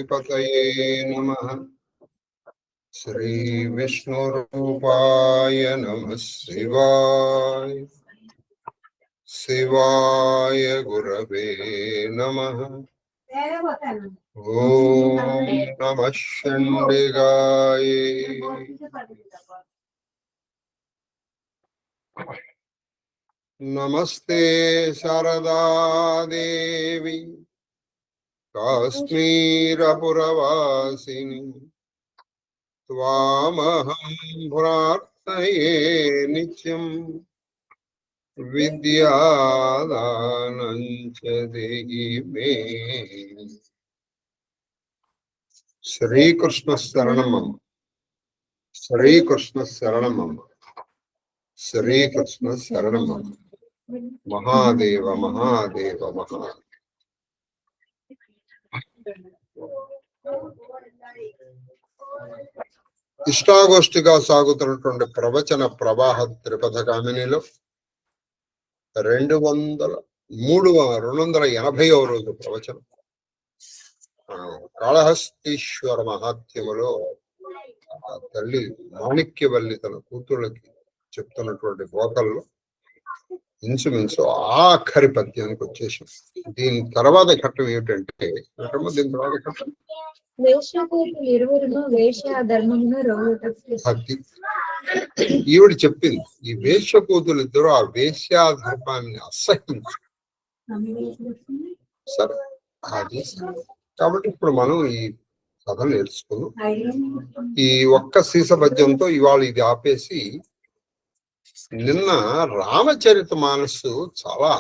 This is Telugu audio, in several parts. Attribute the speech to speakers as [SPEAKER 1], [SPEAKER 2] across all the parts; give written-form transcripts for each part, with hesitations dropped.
[SPEAKER 1] पतये नमः। श्री विष्णुरूपाय नमः शिवाय। शिवाय गुरवे नमः। ओम नमः शंडिगाय। नमस्ते शारदा देवी काश्मीरपुरवासिनी त्वामहं प्रार्थये नित्यं विद्यादानं च देहि मे। श्री कृष्ण शरणम। श्री कृष्ण शरणम। श्री कृष्ण शरणम। महादेव महादेव महादेव। ఇష్టాగోష్ఠిగా సాగుతున్నటువంటి ప్రవచన ప్రవాహ త్రిపథగామినిలో 280వ రోజు ప్రవచనం. కాళహస్తీశ్వర మహాత్మ్యములో తల్లి మాణిక్యవల్లి తన కూతుళ్ళకి చెప్తున్నటువంటి బోకల్లో ఇంచుమించు ఆఖరి పద్యానికి వచ్చేసాం. దీని తర్వాత ఘట్టం ఏమిటంటే దీని తర్వాత ఘట్టం భక్తి. ఈవిడ చెప్పింది ఈ వేశ్యకూతులు ఇద్దరు ఆ వేశ్యాధర్మాన్ని అసహించు. సరే అది కాబట్టి ఇప్పుడు మనం ఈ కథ నేర్చుకున్నాం. ఈ ఒక్క సీసభద్యంతో ఇవాళ ఇది ఆపేసి, నిన్న రామచరిత మానస్సు చాలా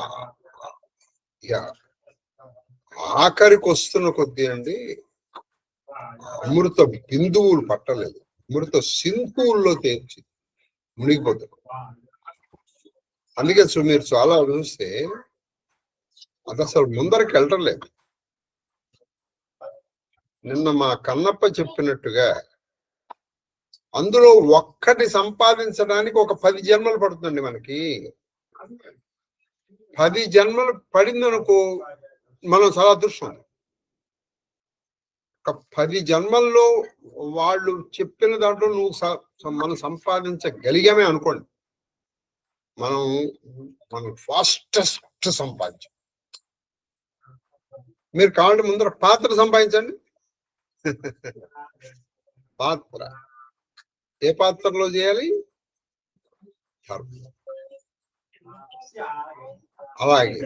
[SPEAKER 1] ఆఖరికి వస్తున్న కొద్దీ అండి అమృత బిందువులు పట్టలేదు, అమృత సింధువుల్లో తేల్చి మునిగిపోతారు. అందుకే మీరు చాలా చూస్తే అది అసలు ముందరికి వెళ్ళలేదు. నిన్న మా కన్నప్ప చెప్పినట్టుగా అందులో ఒక్కటి సంపాదించడానికి ఒక 10 జన్మలు పడుతుంది. మనకి 10 జన్మలు పడిందనుకో మనం చాలా అదృష్టం. ఒక 10 జన్మల్లో వాళ్ళు చెప్పిన దాంట్లో మనం సంపాదించగలిగామే అనుకోండి, మనం ఫాస్టెస్ట్ సంపాదించాం. మీరు కావాలంటే ముందర పాత్ర సంపాదించండి. పాత్ర ఏ పాత్రలో చేయాలి? అలాగే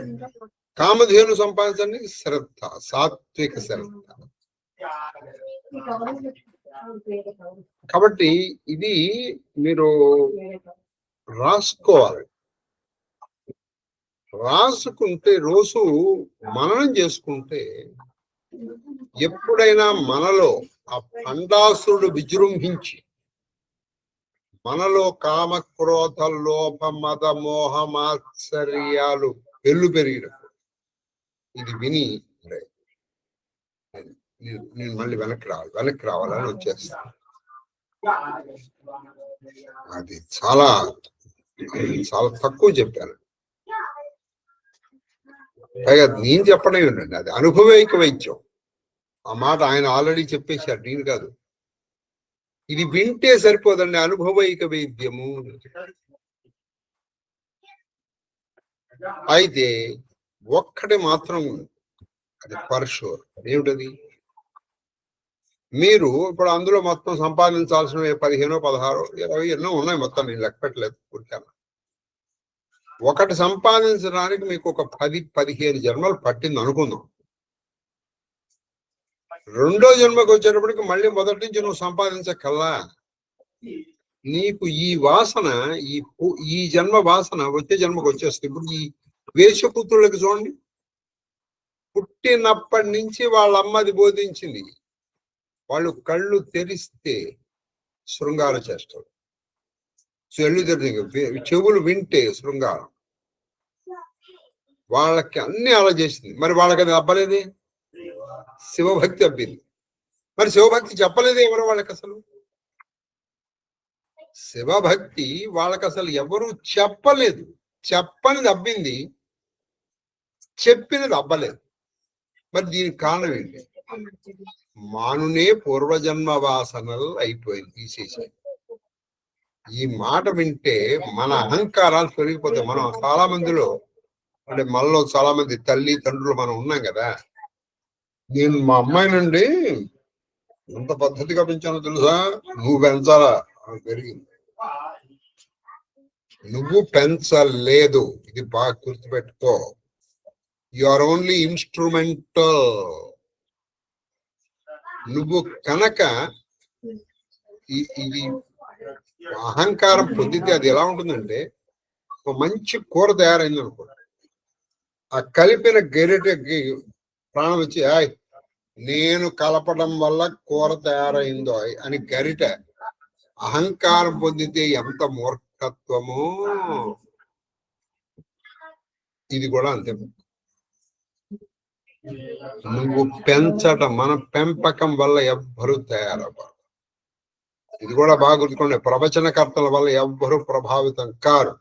[SPEAKER 1] కామధేను సంపాదించండి, శ్రద్ధ, సాత్విక శ్రద్ధ. కాబట్టి ఇది మీరు రాసుకోవాలి. రాసుకుంటే రోజు మననం చేసుకుంటే ఎప్పుడైనా మనలో ఆ పండాసురుడు విజృంభించి మనలో కామ క్రోధ లోభ మద మోహ మాత్సర్యాలు పెరిగినప్పుడు ఇది విని నేను మళ్ళీ వెనక్కి రావాలని వచ్చేస్తాను. అది చాలా తక్కువ చెప్పాను. పైగా నేను చెప్పడం ఉండండి, అది అనుభవైక వైద్యం. ఆ మాట ఆయన ఆల్రెడీ చెప్పేశారు, నేను కాదు. ఇది వింటే సరిపోదండి, అనుభవైక వైద్యము. అయితే ఒక్కటి మాత్రం అది పర్షూర్. ఏమిటది? మీరు ఇప్పుడు అందులో మొత్తం సంపాదించాల్సినవి 15, 16, 20 ఎన్నో ఉన్నాయి. మొత్తం నేను లెక్క పెట్టలేదు పూర్తిగా. ఒకటి సంపాదించడానికి మీకు ఒక 10-15 జన్మలు పట్టింది అనుకుందాం. రెండో జన్మకు వచ్చేటప్పటికి మళ్ళీ మొదటి నుంచి నువ్వు సంపాదించకల్లా నీకు ఈ వాసన, ఈ జన్మ వాసన వచ్చే జన్మకు వచ్చేస్తుంది. ఇప్పుడు ఈ వేషపుత్రులకి చూడండి, పుట్టినప్పటి నుంచి వాళ్ళ అమ్మది బోధించింది. వాళ్ళు కళ్ళు తెరిస్తే శృంగార చేస్తారు, చెవులు వింటే శృంగారం. వాళ్ళకి అన్ని అలా చేసింది. మరి వాళ్ళకి అది అబ్బలేదే, శివభక్తి అబ్బింది. మరి శివభక్తి చెప్పలేదు ఎవరు వాళ్ళకి అసలు. శివభక్తి వాళ్ళకి అసలు ఎవరు చెప్పలేదు. చెప్పనిది అబ్బింది, చెప్పినది అబ్బలేదు. మరి దీనికి కారణం ఏంటి? మానునే పూర్వజన్మ వాసనలు అయిపోయింది, తీసేసాయి. ఈ మాట వింటే మన అహంకారాలు తొలగిపోతాయి. మనం చాలా మందిలో అంటే మనలో చాలా మంది తల్లి తండ్రులు మనం ఉన్నాం కదా. నేను మా అమ్మాయి నుండి ఎంత పద్ధతిగా పెంచానో తెలుసా? నువ్వు పెంచాలా, పెరిగింది. నువ్వు పెంచలేదు, ఇది బాగా గుర్తుపెట్టుకో. You are only instrumental. నువ్వు కనుక ఇది అహంకారం పొందితే అది ఎలా ఉంటుందంటే, ఒక మంచి కూర తయారైంది అనుకో, ఆ కలిపిన గెరిటకి ప్రాణం వచ్చి నేను కలపడం వల్ల కూర తయారైందో అని గరిట అహంకారం పొందితే ఎంత మూర్ఖత్వమో, ఇది కూడా అంతే. నువ్వు పెంచడం, మన పెంపకం వల్ల ఎవ్వరూ తయారవ్వరు. ఇది కూడా బాగా గుర్తుకోండి, ప్రవచనకర్తల వల్ల ఎవ్వరూ ప్రభావితం కారు.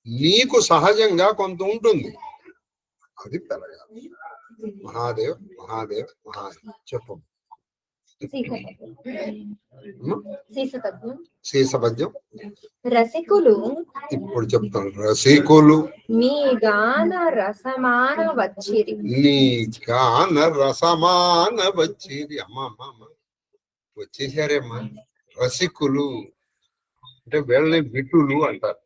[SPEAKER 1] నీకు సహజంగా కొంత ఉంటుంది, అది పెరగాలి. మహాదేవ్ మహాదేవ్ మహాదేవ్ చెప్పు. శీసపద్యం
[SPEAKER 2] రసికులు,
[SPEAKER 1] ఇప్పుడు చెప్తాను. రసికులు
[SPEAKER 2] మీ గాన రసమాన వచ్చిరి,
[SPEAKER 1] నీ గాన రసమాన వచ్చిరి. అమ్మ వచ్చేసారేమ్మా. రసికులు అంటే వీళ్ళని విటులు అంటారు.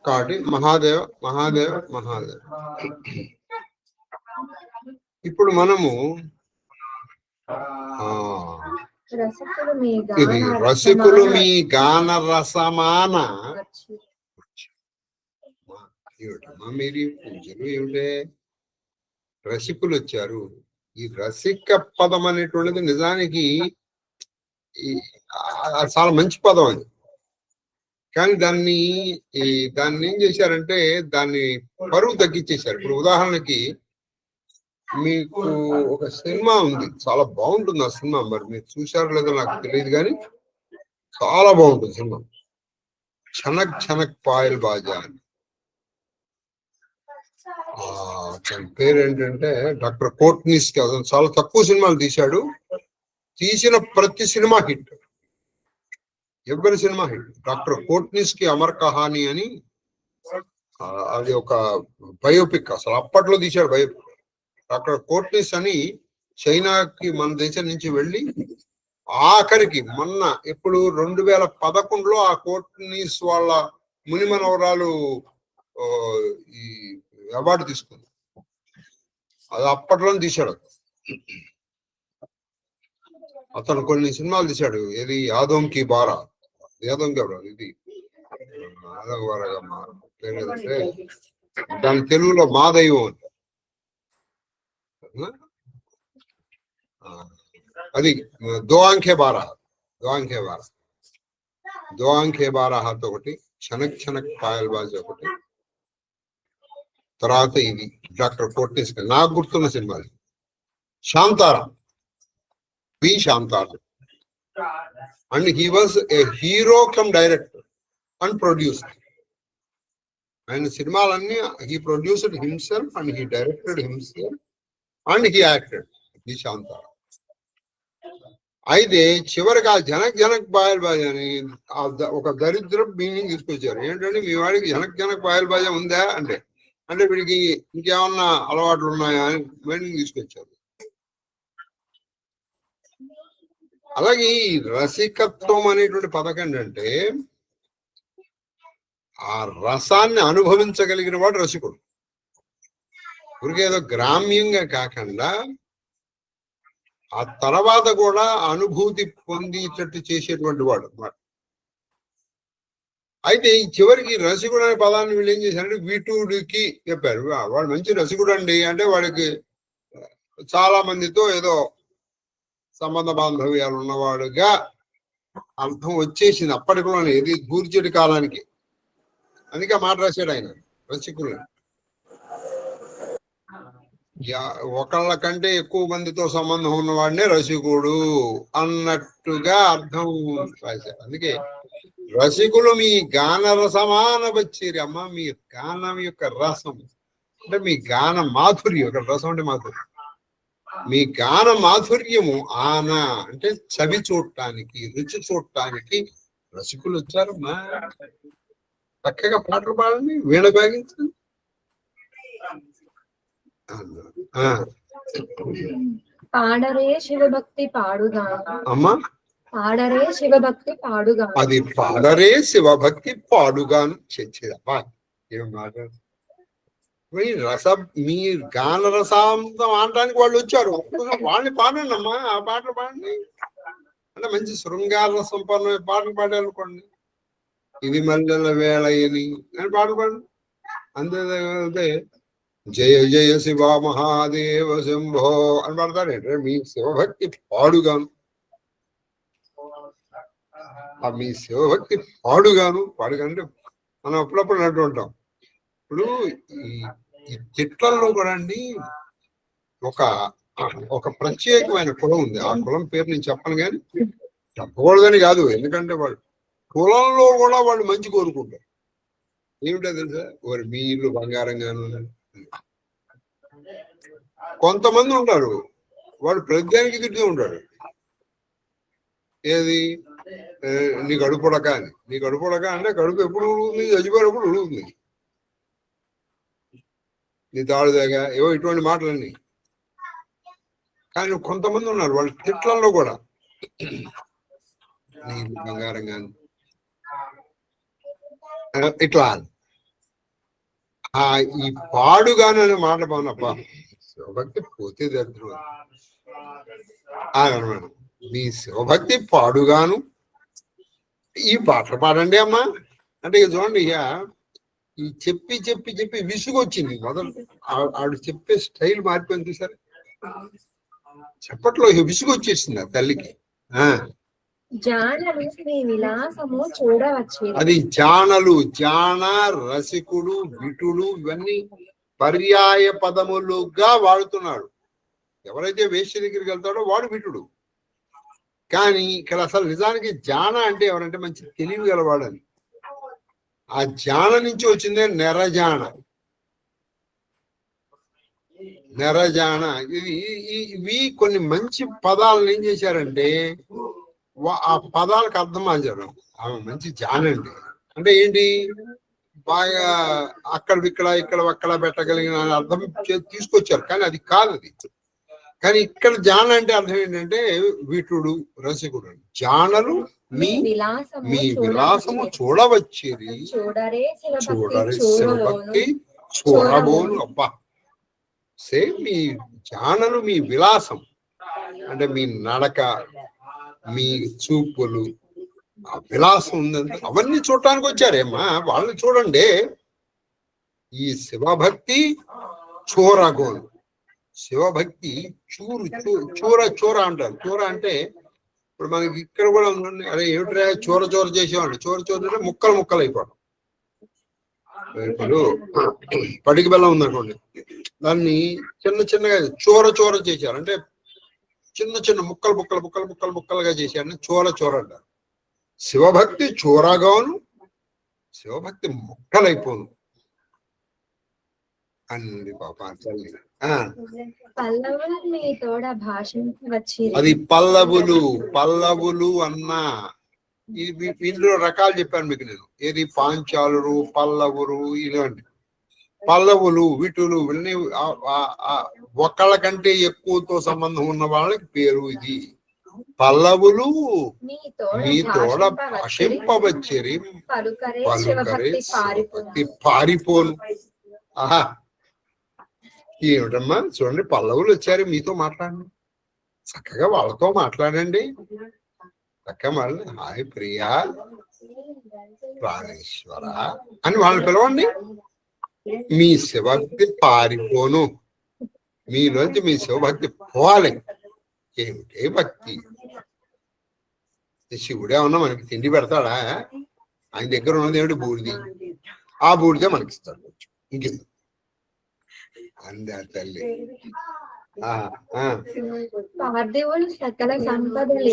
[SPEAKER 1] కాబట్టి మహాదేవ మహాదేవ మహాదేవ. ఇప్పుడు మనము
[SPEAKER 2] రసికులు మీ
[SPEAKER 1] ఇది
[SPEAKER 2] గాన
[SPEAKER 1] రసికులు మీ
[SPEAKER 2] రసమాన
[SPEAKER 1] గాన రసమాన
[SPEAKER 2] వచ్చిరి.
[SPEAKER 1] ఏమిటమ్మా మీరు పూజలు ఏమిటే? రసికులు వచ్చారు. ఈ రసిక పదం అనేటువంటిది నిజానికి చాలా మంచి పదం అది. కానీ దాన్ని ఏం చేశారంటే దాన్ని పరువు తగ్గించేశారు. ఇప్పుడు ఉదాహరణకి మీకు ఒక సినిమా ఉంది, చాలా బాగుంటుంది ఆ సినిమా. మరి మీరు చూశారో లేదో నాకు తెలియదు, కానీ చాలా బాగుంటుంది సినిమా. ఛనక్ ఛనక్ పాయల్ బాజా అని. తన పేరు ఏంటంటే డాక్టర్ కోట్నిస్. అతను చాలా తక్కువ సినిమాలు తీశాడు. తీసిన ప్రతి సినిమా హిట్, ఎవరి సినిమా హిట్. డాక్టర్ కోట్నిస్ కి అమర్ కహాని అని, అది ఒక బయోపిక్. అసలు అప్పట్లో తీశాడు బయోపిక్. డాక్టర్ కోట్నిస్ అని చైనాకి మన దేశం నుంచి వెళ్ళి ఆఖరికి మొన్న ఇప్పుడు 2011లో ఆ కోట్నిస్ వాళ్ళ మునిమనవరాలు ఈ అవార్డు తీసుకుంది. అది అప్పట్లో తీశాడు. అతను కొన్ని సినిమాలు తీశాడు. ఏది యాదోంకి బారా, యాదోంకి ఇది పేరేదంటే దాని తెలుగులో మా దైవం అని. అది దోఆంఖే బారా, దోఆంఖే బారాతో ఒకటి, ఛనక్ ఛనక్ పాయల్ బాజీ ఒకటి. తర్వాత ఇది డాక్టర్ కోట్నిస్ నాకు గుర్తున్న సినిమాలు Shantaram, B Shantaram. And he was a hero cum director and producer. ఆయన సినిమాలన్నీ he produced himself and he directed himself and he acted. B Shantaram. అయితే చివరికి ఆ జనక్ జనక్ పాయల్ బాజా అని ఒక దరిద్ర మీనింగ్ తీసుకొచ్చారు. ఏంటంటే మీ వాడికి జనక్ జనక్ పాయల్ బాజా ఉందా అంటే వీడికి ఇంకేమన్నా అలవాట్లు ఉన్నాయా అని మీనింగ్ తీసుకొచ్చారు. అలాగే ఈ రసికత్వం అనేటువంటి పథకం ఏంటంటే ఆ రసాన్ని అనుభవించగలిగిన వాడు రసికుడు. ఊరికేదో గ్రామ్యంగా కాకుండా ఆ తర్వాత కూడా అనుభూతి పొందేటట్టు చేసేటువంటి వాడు అన్నమాట. అయితే ఈ చివరికి రసికుడు అనే పదాన్ని వీళ్ళు ఏం చేశారంటే వీటుడికి చెప్పారు. వాడు మంచి రసికుడు అండి అంటే వాడికి చాలా మందితో ఏదో సంబంధ బాంధవ్యాలు ఉన్నవాడుగా అర్థం వచ్చేసింది అప్పటిలోనే, ఇది గూర్చెడి కాలానికి. అందుకే మాట రాశాడు ఆయన రసికుడు. ఒకళ్ళ కంటే ఎక్కువ మందితో సంబంధం ఉన్నవాడినే రసికుడు అన్నట్టుగా అర్థం రాశారు. అందుకే రసికులు మీ గాన రసమాన వచ్చిరి. అమ్మ మీ గానం యొక్క రసం అంటే మీ గాన మాధుర్యం. ఒక రసం అంటే మాధుర్యం. మీ గాన మాధుర్యము ఆన అంటే చవి చూడటానికి, రుచి చూడటానికి రసికులు వచ్చారు. మా చక్కగా పాటలు పాడండి, వీణ బాగించండి.
[SPEAKER 2] పాడరే శివభక్తి పాడుగా.
[SPEAKER 1] అమ్మా
[SPEAKER 2] పాడరే శివభక్తి పాడుగా.
[SPEAKER 1] అది పాడరే శివభక్తి పాడుగాను చేసేదమ్మా. ఏం మాట మీ గాన రసాంతం ఆడటానికి వాళ్ళు వచ్చారు. వాళ్ళని పాడండి అమ్మా, ఆ పాటలు పాడండి. అంటే మంచి శృంగార సంపన్న పాటలు పాడాలనుకోండి. ఇది మల్లెల వేళ అని పాటలు పాడండి. అంతే జయ జయ శివ మహాదేవ శంభో అని పాడతారంటే మీ శివభక్తి పాడుగాను. మీ శివభక్తి పాడుగాను అంటే మనం అప్పుడప్పుడు అంటూ ఉంటాం. ఇప్పుడు ఈ చెట్లలో కూడా అండి ఒక ప్రత్యేకమైన కులం ఉంది. ఆ కులం పేరు నేను చెప్పను కానీ చెప్పకూడదని కాదు, ఎందుకంటే వాళ్ళు కులంలో కూడా వాళ్ళు మంచి కోరుకుంటారు. ఏమిటో తెలుసా, వారు మీ ఇల్లు బంగారంగాను. కొంతమంది ఉంటారు వాడు ప్రతిదానికి తిరుగుతూ ఉంటాడు. ఏది నీ కడుపు ఉడక అని. నీ కడుపు ఉడక అంటే కడుపు ఎప్పుడు ఉడుగుతుంది, చచ్చిపోయినప్పుడు ఉడుగుతుంది. నీ తాడు దాగా ఏవో ఇటువంటి మాటలన్నీ. కానీ కొంతమంది ఉన్నారు వాళ్ళ తిట్లలో కూడా నీ బంగారంగా ఇట్లా ఈ పాడుగాను అనే మాట బాగున్నప్ప శివభక్తి పోతే దరిద్రం అనమాట. మీ శివభక్తి పాడుగాను ఈ పాటలు పాడండి అమ్మా అంటే ఇక చూడండి. ఇక ఈ చెప్పి చెప్పి చెప్పి విసుగు వచ్చింది. మొదలు ఆవిడ చెప్పే స్టైల్ మారిపోయింది చూసారు. చెప్పట్లో ఇక విసుగు వచ్చేసింది ఆ తల్లికి.
[SPEAKER 2] జానలు మీ విలాసము చూడవచ్చు.
[SPEAKER 1] అది జానలు, జాన, రసికుడు, విటుడు ఇవన్నీ పర్యాయ పదములుగా వాడుతున్నాడు. ఎవరైతే వేశ్య దగ్గరికి వెళ్తాడో వాడు విటుడు. కానీ ఇక్కడ అసలు నిజానికి జాన అంటే ఎవరంటే మంచి తెలివి గలవాడని. ఆ జాన నుంచి వచ్చిందే నెరజాన. నెరజాన ఇవి కొన్ని మంచి పదాలను ఏం చేశారంటే ఆ పదాలకు అర్థం మార్చారు. ఆమె మంచి జానండి అంటే ఏంటి, బాగా ఇక్కడ అక్కడ పెట్టగలిగిన అర్థం తీసుకొచ్చారు. కానీ అది కాదు అది. కానీ ఇక్కడ జాన అంటే అర్థం ఏంటంటే విటుడు, రసికుడు. జానలు మీ విలాసము చూడవచ్చిరి, చూడరే శివభక్తి చూడబోను. అబ్బా మీ జానలు మీ విలాసం అంటే మీ నడక, మీ చూపులు, ఆ విలాసం ఉందంటే అవన్నీ చూడటానికి వచ్చారేమ్మా. వాళ్ళని చూడండి. ఈ శివభక్తి చూరగోలు. శివభక్తి చూర అంటారు. చూర అంటే ఇప్పుడు మనకి ఇక్కడ కూడా ఉందండి. అరే ఏమిట్రా చూర చేసేవాడు. చూర అంటే ముక్కలు అయిపోవడం. ఇప్పుడు పడికి బెల్లం ఉందనుకోండి, దాన్ని చిన్నగా చూర చేశారు. అంటే చిన్న ముక్కలుగా చేశారని చూర అంటారు. శివభక్తి చూరగాను, శివభక్తి ముక్కలైపోను అంది పాప తల్లి. అది పల్లవులు అన్నా. ఇందులో రకాలు చెప్పాను మీకు నేను. ఏది పాంచాలురు, పల్లవులు, ఇలాంటి పల్లవులు, విటులు ఇవన్నీ ఒకళ్ళ కంటే ఎక్కువతో సంబంధం ఉన్న వాళ్ళకి పేరు ఇది. పల్లవులు మీ తోడ భాషింపవచ్చిరి, పలుకరే శివభక్తి పారిపోను. ఆహా ఏమిటమ్మా చూడండి, పల్లవులు వచ్చారు మీతో మాట్లాడండి. చక్కగా వాళ్ళతో మాట్లాడండి. చక్కగా వాళ్ళని హాయ్ ప్రియా, ప్రాణేశ్వర అని వాళ్ళని పిలవండి. మీ శివభక్తి పారిపోను, మీలోంచి మీ శివభక్తి పోవాలి. ఏమిటే భక్తి? శివుడే ఉన్నా మనకి తిండి పెడతాడా? ఆయన దగ్గర ఉన్నది ఏమిటి? బూడిది. ఆ బూడిదే మనకి ఇస్తాడు. ఇంకేంది అందే తల్లి.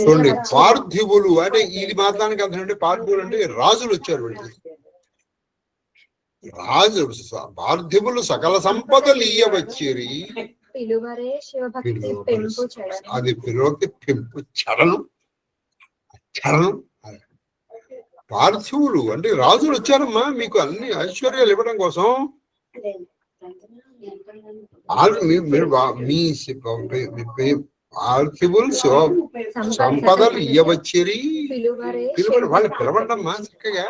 [SPEAKER 1] చూడండి, పార్థివులు అంటే ఇది మాత్రానికి అర్థం అంటే పార్థివులు అంటే రాజులు వచ్చారు. రాజు పార్థివులు సకల సంపదలు ఇయ్యవచ్చిరి. అది పిలువక్తి పెంపు చరణం. పార్థివులు అంటే రాజులు వచ్చారమ్మా మీకు అన్ని ఐశ్వర్యాలు ఇవ్వడం కోసం. పార్థివులు సంపదలు ఇయ్యవచ్చిరి. వాళ్ళు పిలవండమ్మా చక్కగా.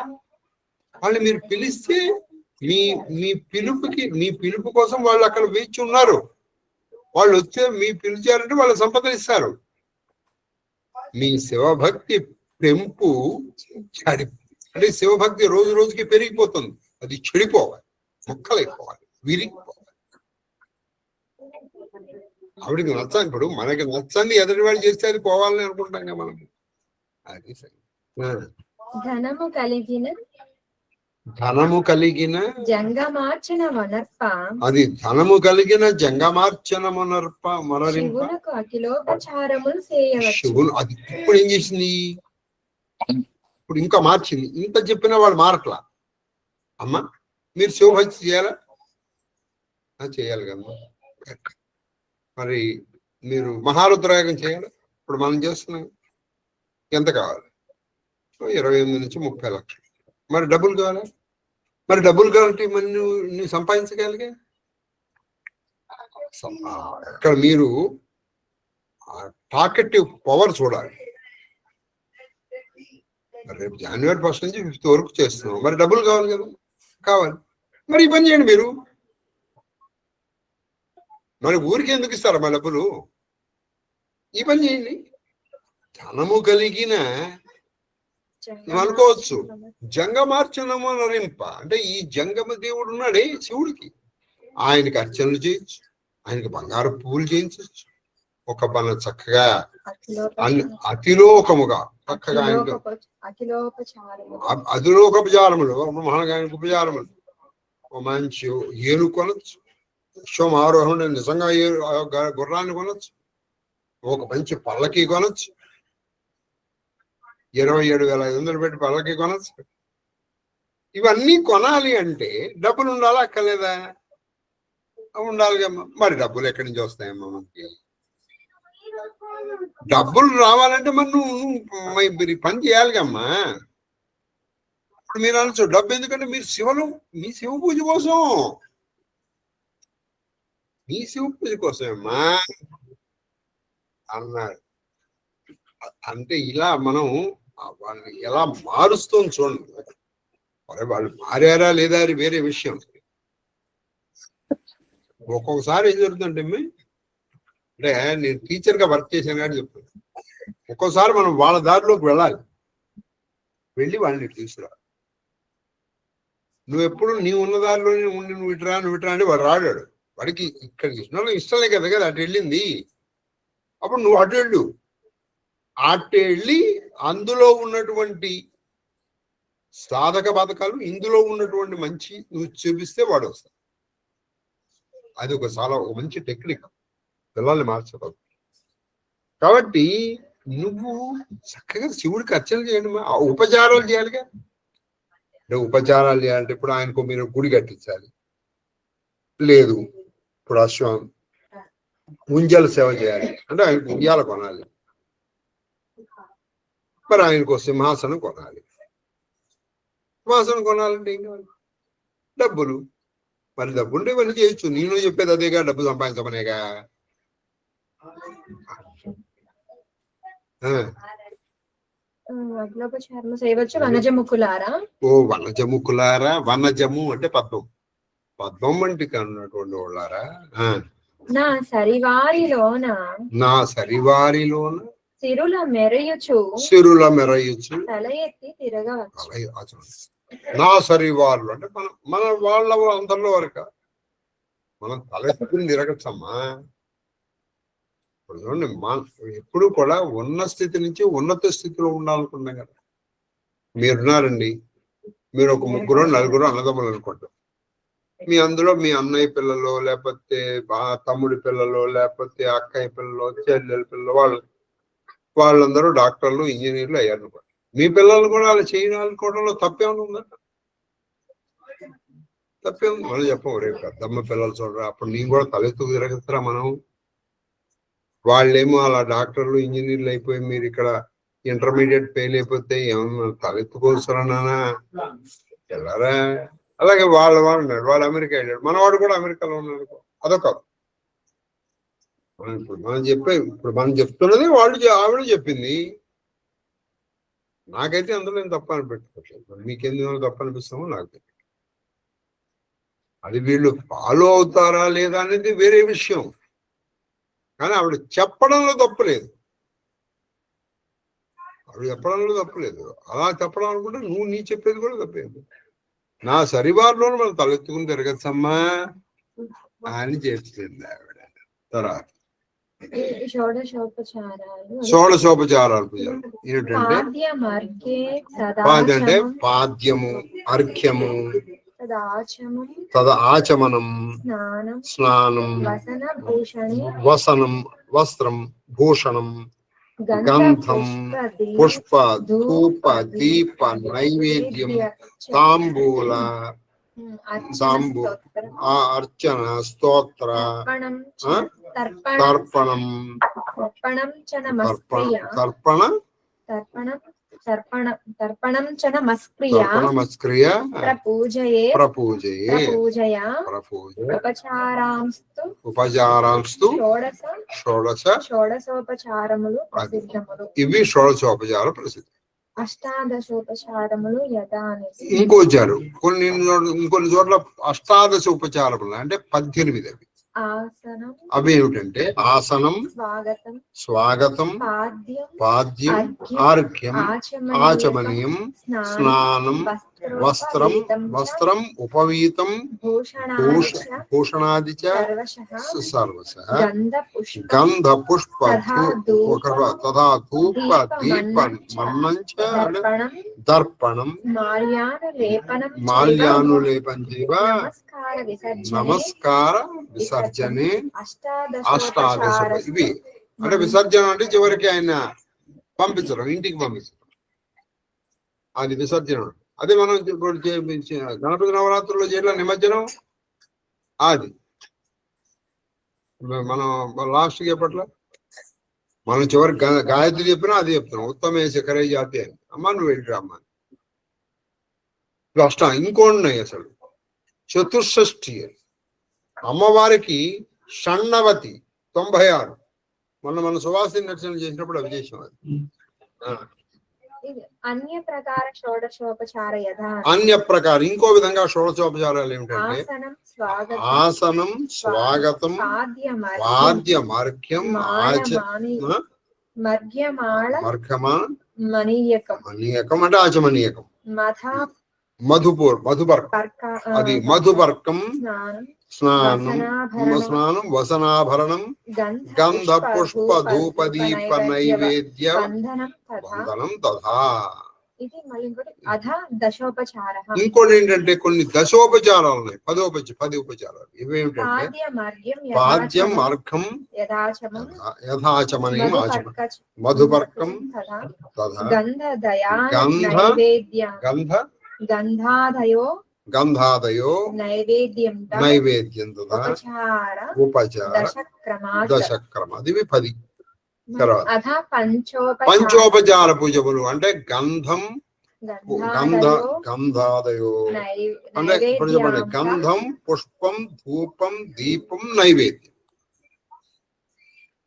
[SPEAKER 1] వాళ్ళు మీరు పిలిస్తే మీ పిలుపు కోసం వాళ్ళు అక్కడ వేచి ఉన్నారు. వాళ్ళు వచ్చే మీ పిలిచారంటే వాళ్ళు సంపదలు ఇస్తారు. మీ శివభక్తి పెంపు అంటే శివభక్తి రోజు రోజుకి పెరిగిపోతుంది. అది చెడిపోవాలి, మొక్కలైపోవాలి, విరిగిపోవాలి. ఆవిడికి నచ్చాలి. ఇప్పుడు మనకి నచ్చంది ఎదుటి వాళ్ళు చేస్తే అది పోవాలని అనుకుంటాం కదా మనం. అది సరే. ధనము కలిగిన
[SPEAKER 2] జంగమార్చన వనర్ప,
[SPEAKER 1] అది ధనము కలిగిన జంగమార్చన వనర్ప మనరింప. శివులు అది ఇప్పుడు ఏం చేసింది? ఇప్పుడు ఇంకా మార్చింది. ఇంత చెప్పినా వాళ్ళు మారట్లా. అమ్మా మీరు శివభక్తి చేయాలా? చేయాలి కదా. మరి మీరు మహారుద్రయాగం చేయాలి. ఇప్పుడు మనం చేస్తున్నాం. ఎంత కావాలి? 28 నుంచి 30 లక్షలు. మరి డబ్బులు కావాలా? మరి డబ్బులు కావాలంటే మరి నువ్వు సంపాదించగలిగే ఇక్కడ మీరు టాకెటివ్ పవర్ చూడాలి. రేపు January 1 నుంచి 5th వరకు చేస్తున్నాం. మరి డబ్బులు కావాలి కదా. కావాలి. మరి ఈ పని చేయండి మీరు. మరి ఊరికి ఎందుకు ఇస్తారా మా డబ్బులు? ఈ పని చేయండి. ధనము కలిగిన నువ్వు అనుకోవచ్చు జంగమార్చనము నరింప అంటే ఈ జంగమ దేవుడు ఉన్నాడే శివుడికి, ఆయనకి అర్చనలు చేయొచ్చు, ఆయనకి బంగారు పువ్వులు చేయించవచ్చు, ఒక మన చక్కగా అతిలోకముగా చక్కగా ఆయనకు అతిలోకపచారములు మహాగానికి ఉపచారములు మంచి ఏను కొనొచ్చు, విశ్వం ఆరోహణ నిజంగా గుర్రాన్ని కొనొచ్చు, ఒక మంచి పల్లకి కొనొచ్చు, 27,500 పెట్టి పల్లకి కొనొచ్చు. ఇవన్నీ కొనాలి అంటే డబ్బులు ఉండాలా అక్కర్లేదా? ఉండాలిగా. మరి డబ్బులు ఎక్కడి నుంచి వస్తాయమ్మా మనకి? డబ్బులు రావాలంటే మరి మీరు పని చేయాలిగమ్మా. ఇప్పుడు మీరు అనొచ్చు డబ్బు ఎందుకంటే మీరు మీ శివ పూజ కోసం, మీ శివ పూజ కోసమమ్మా అన్నారు. అంటే ఇలా మనం వాళ్ళని ఎలా మారుస్తాం చూడండి. వాళ్ళు మారారా లేదా అది వేరే విషయం. ఒక్కొక్కసారి ఏం జరుగుతుందంటే అంటే నేను టీచర్గా వర్క్ చేశాను కానీ చెప్తాను, ఒక్కోసారి మనం వాళ్ళ దారిలోకి వెళ్ళాలి, వెళ్ళి వాళ్ళని తీసుకురా. నువ్వు ఎప్పుడు నీవు ఉన్న దారిలోనే ఉండి నువ్వు ఇటురా అంటే వాడు రాడాడు. వాడికి ఇక్కడికి ఇష్టమే కదా అటు వెళ్ళింది. అప్పుడు నువ్వు అటు వెళ్ళు, అటు వెళ్ళి అందులో ఉన్నటువంటి సాధక బాధకాలు ఇందులో ఉన్నటువంటి మంచి నువ్వు చూపిస్తే వాడు వస్తాడు. అది చాలా మంచి టెక్నిక్ పిల్లల్ని మార్చడం. కాబట్టి నువ్వు చక్కగా శివుడికి అర్చన చేయండి, ఉపచారాలు చేయాలిగా. అంటే ఉపచారాలు చేయాలంటే ఇప్పుడు ఆయనకు మీరు గుడి కట్టించాలి, లేదు ఇప్పుడు అశ్వం ఉంజల సేవ చేయాలి అంటే ఆయనకు ఉయ్యాల కొనాలి, మరి ఆయనకు సింహాసనం కొనాలి. సింహాసనం కొనాలంటే ఏం కావాలి? డబ్బులు. మరి డబ్బుంటే ఇవన్నీ చేయొచ్చు. నేను చెప్పేది అదేగా, డబ్బు సంపాదించమనేగా. ఓ వనజముకులారా, వనజము అంటే పద్మం, పద్మం వంటి కన్నటువంటి వాళ్ళారా,
[SPEAKER 2] నా సరివారిలోన సిరుల మెరయుచు తల ఎత్తి తిరగవచ్చు.
[SPEAKER 1] నా సరివారులు అంటే మన వాళ్ళ అందరిలో వరక మనం తలెత్తుకుని తిరగచ్చమ్మా. ఇప్పుడు చూడండి, ఎప్పుడు కూడా ఉన్న స్థితి నుంచి ఉన్నత స్థితిలో ఉండాలనుకున్నాం కదా. మీరున్నారండి, మీరు ఒక 3-4 అన్నదమ్ములు అనుకుంటారు. మీ అందులో మీ అన్నయ్య పిల్లలు, లేకపోతే తమ్ముడి పిల్లలు, లేకపోతే అక్కయ్య పిల్లలు, చెల్లెల పిల్లలు, వాళ్ళందరూ డాక్టర్లు, ఇంజనీర్లు అయ్యారు. మీ పిల్లలు కూడా అలా చేయాలనుకోవడంలో తప్పేమన్నా ఉందా? తప్పేముంది? మనం చెప్పం రేపు పెద్దమ్మ పిల్లలు చూడరా, అప్పుడు నేను కూడా తలెత్తుకు తిరగస్తారా మనం? వాళ్ళేమో అలా డాక్టర్లు ఇంజనీర్లు అయిపోయి మీరు ఇక్కడ ఇంటర్మీడియట్ ఫెయిల్ అయిపోతే ఏమన్నా తలెత్తుకోవసరా నానా వెళ్ళారా? అలాగే వాళ్ళు ఉన్నాడు, వాడు అమెరికా వెళ్ళాడు, మనవాడు కూడా అమెరికాలో ఉన్నాడు. అదొక ఇప్పుడు మనం చెప్తున్నది ఆవిడ చెప్పింది. నాకైతే అందులో ఏం తప్ప అనిపెట్టుకోవట్లేదు. మీకెందుకు తప్ప అనిపిస్తామో నాకు తెలియదు. అది వీళ్ళు ఫాలో అవుతారా లేదా అనేది వేరే విషయం. కానీ ఆవిడ చెప్పడంలో తప్పులేదు, అలా చెప్పడం అనుకుంటే నువ్వు నీ చెప్పేది కూడా తప్పేది. నా సరివారిలో మనం తలెత్తుకుని తిరగచ్చమ్మా అని చెప్తుంది ఆవిడ. తర్వాత షోడశోపచారాలు ఏంటంటే పాద్యము, అర్ఘ్యము, ఆచమనం, స్నానం, వసనం, వస్త్రం, భూషణం, గంధం, పుష్ప, ధూప, దీప, నైవేద్యం, తాంబూల, అర్చన, స్తోత్ర, తర్పణం, నమస్క్రియ, ఉపచారాంస్తు షోడశోపచారములు. ఇవి షోడశోపచార ప్రసిద్ధి.
[SPEAKER 2] అష్టాదశోపచారములు యథా అనేది.
[SPEAKER 1] ఇంకోచారు ఇంకొన్ని చోట్ల అష్టాదశ ఉపచారములు అంటే 18 అవి.
[SPEAKER 2] ఆసనం
[SPEAKER 1] అవి ఏమిటంటే ఆసనం,
[SPEAKER 2] స్వాగతం,
[SPEAKER 1] స్వాగతం,
[SPEAKER 2] పాద్యం,
[SPEAKER 1] పాద్యం, ఆర్ఘ్యం, ఆచమనీయం, స్నానం, వస్త్రం, వస్త్రం, ఉపవీతం, భూషణాది చ సర్వశః గంధ పుష్ప తథా ధూప దీప మన్నం చ దర్పణం మాల్యానులేపం జీవ నమస్కార విసర్జనే అష్టాదశ. ఇవి అంటే విసర్జన అంటే చివరికి ఆయన పంపించడం, ఇంటికి పంపించడం, అది విసర్జన. అదే మనం ఇప్పుడు గణపతి నవరాత్రుల్లో చేయట్ల నిమజ్జనం, అది మనం లాస్ట్కి చెప్పట్ల మనం చివరికి గాయత్రి చెప్పినా అది చెప్తున్నాం, ఉత్తమే శిఖరే జాతి అని. అమ్మ నువ్వు వెళ్ళిరా అమ్మ. అష్టం ఇంకోటి ఉన్నాయి అసలు చతుషష్ఠి అమ్మవారికి షణ్ణవతి 96. మన సువాసిని దర్శనం చేసినప్పుడు అవి చేసాం. అది
[SPEAKER 2] అన్య ప్రకార షోడశోపచార యథా.
[SPEAKER 1] అన్య ప్రకారం ఇంకో విధంగా షోడశోపచారాలు ఏమిటంటే ఆసనం, స్వాగతం, పాద్యమర్ఘ్యం, మణీయకం అంటే ఆచమనీయకం, మధుపర్కం, అది మధుపర్కం, స్నానం, వసనాభరణం, గంధ పుష్ప ధూప దీప నైవేద్య వందనం తథా. ఇంకోటి ఏంటంటే కొన్ని దశోపచారాలు ఉన్నాయి, 10 ఉపచారాలు. ఇవేమిటంటే పాద్యం, అర్ఘం, యథాచమనీయం, మధుపర్కం తథా గంధాదయో నైవేద్యం ఉపచార దశక్రమ. ఇవి 10. తర్వాత పంచోపచార పూజలు అంటే గంధాదయో అంటే ఇప్పుడు చెప్పండి, గంధం, పుష్పం, ధూపం, దీపం, నైవేద్యం.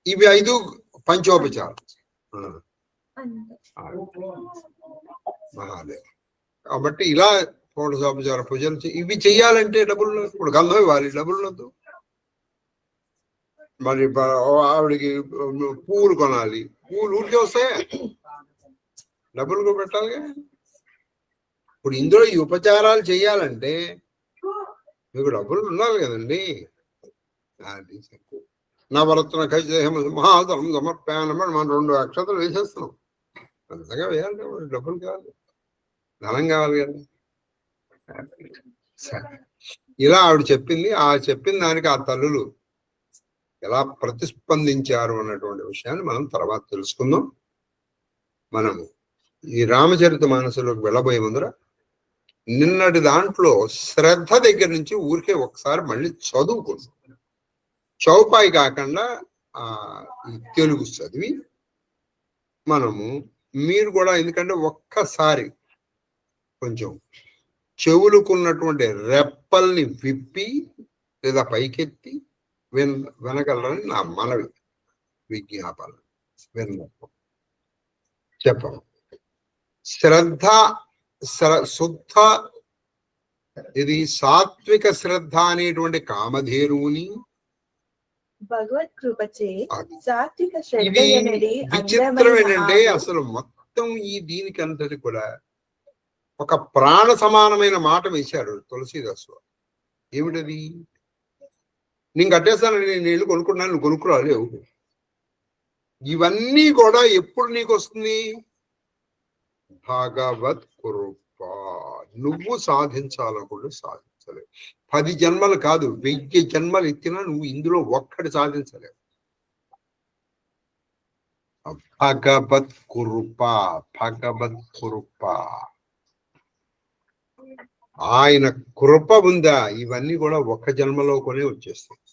[SPEAKER 1] ఇవి 5 పంచోపచారం. కాబట్టి ఇలా షోడశోపచార పూజలు ఇవి చెయ్యాలంటే డబ్బులు, ఇప్పుడు గంధం ఇవ్వాలి, డబ్బులు వద్దు. మరి ఆవిడికి పూలు కొనాలి, పూలు ఊరికే వస్తాయా, డబ్బులు పెట్టాలి. ఇప్పుడు ఇందులో ఈ ఉపచారాలు చెయ్యాలంటే మీకు డబ్బులు ఉండాలి కదండి. అది నవరత్న మహాదరం సమర్పయానమాట మనం 2 అక్షతలు వేసేస్తున్నాం. అంతగా వేయాలంటే డబ్బులు కావాలి, ధనం కావాలి కదా. ఇలా ఆవిడ చెప్పింది. ఆ చెప్పిన దానికి ఆ తల్లులు ఎలా ప్రతిస్పందించారు అన్నటువంటి విషయాన్ని మనం తర్వాత తెలుసుకుందాం. మనము ఈ రామచరిత మానసంలోకి వెళ్ళబోయే ముందర నిన్నటి దాంట్లో శ్రద్ధ దగ్గర నుంచి ఊరికే ఒకసారి మళ్ళీ చదువుకున్నాం. చౌపాయి కాకుండా ఈ తెలుగు చదివి మనము మీరు కూడా, ఎందుకంటే ఒక్కసారి కొంచెం చెవులుకున్నటువంటి రెప్పల్ని విప్పి లేదా పైకెత్తి వినగలరని నా మనవి, విజ్ఞాపన. చెప్పము శ్రద్ధ శుద్ధ, ఇది సాత్విక శ్రద్ధ అనేటువంటి కామధేనువుని
[SPEAKER 2] భగవత్ కృపచే
[SPEAKER 1] విచిత్రం ఏంటంటే అసలు మొత్తం ఈ దీనికి అంతటి కూడా ఒక ప్రాణ సమానమైన మాట వేశాడు తులసీదాసు. ఏమిటది? నేను కట్టేస్తాను, నేను నీళ్ళు కొనుక్కున్నాను, నువ్వు కొనుక్కురాలేవు. ఇవన్నీ కూడా ఎప్పుడు నీకు వస్తుంది? భగవత్ కృప. నువ్వు సాధించాలనుకుంటే సాధించలేవు. 10 జన్మలు కాదు, 1000 జన్మలు ఎత్తినా నువ్వు ఇందులో ఒక్కటి సాధించలేవు. భగవత్ కృప, భగవత్ కృప. ఆయన కృప ఉందా, ఇవన్నీ కూడా ఒక్క జన్మలో కొనే వచ్చేస్తాయి.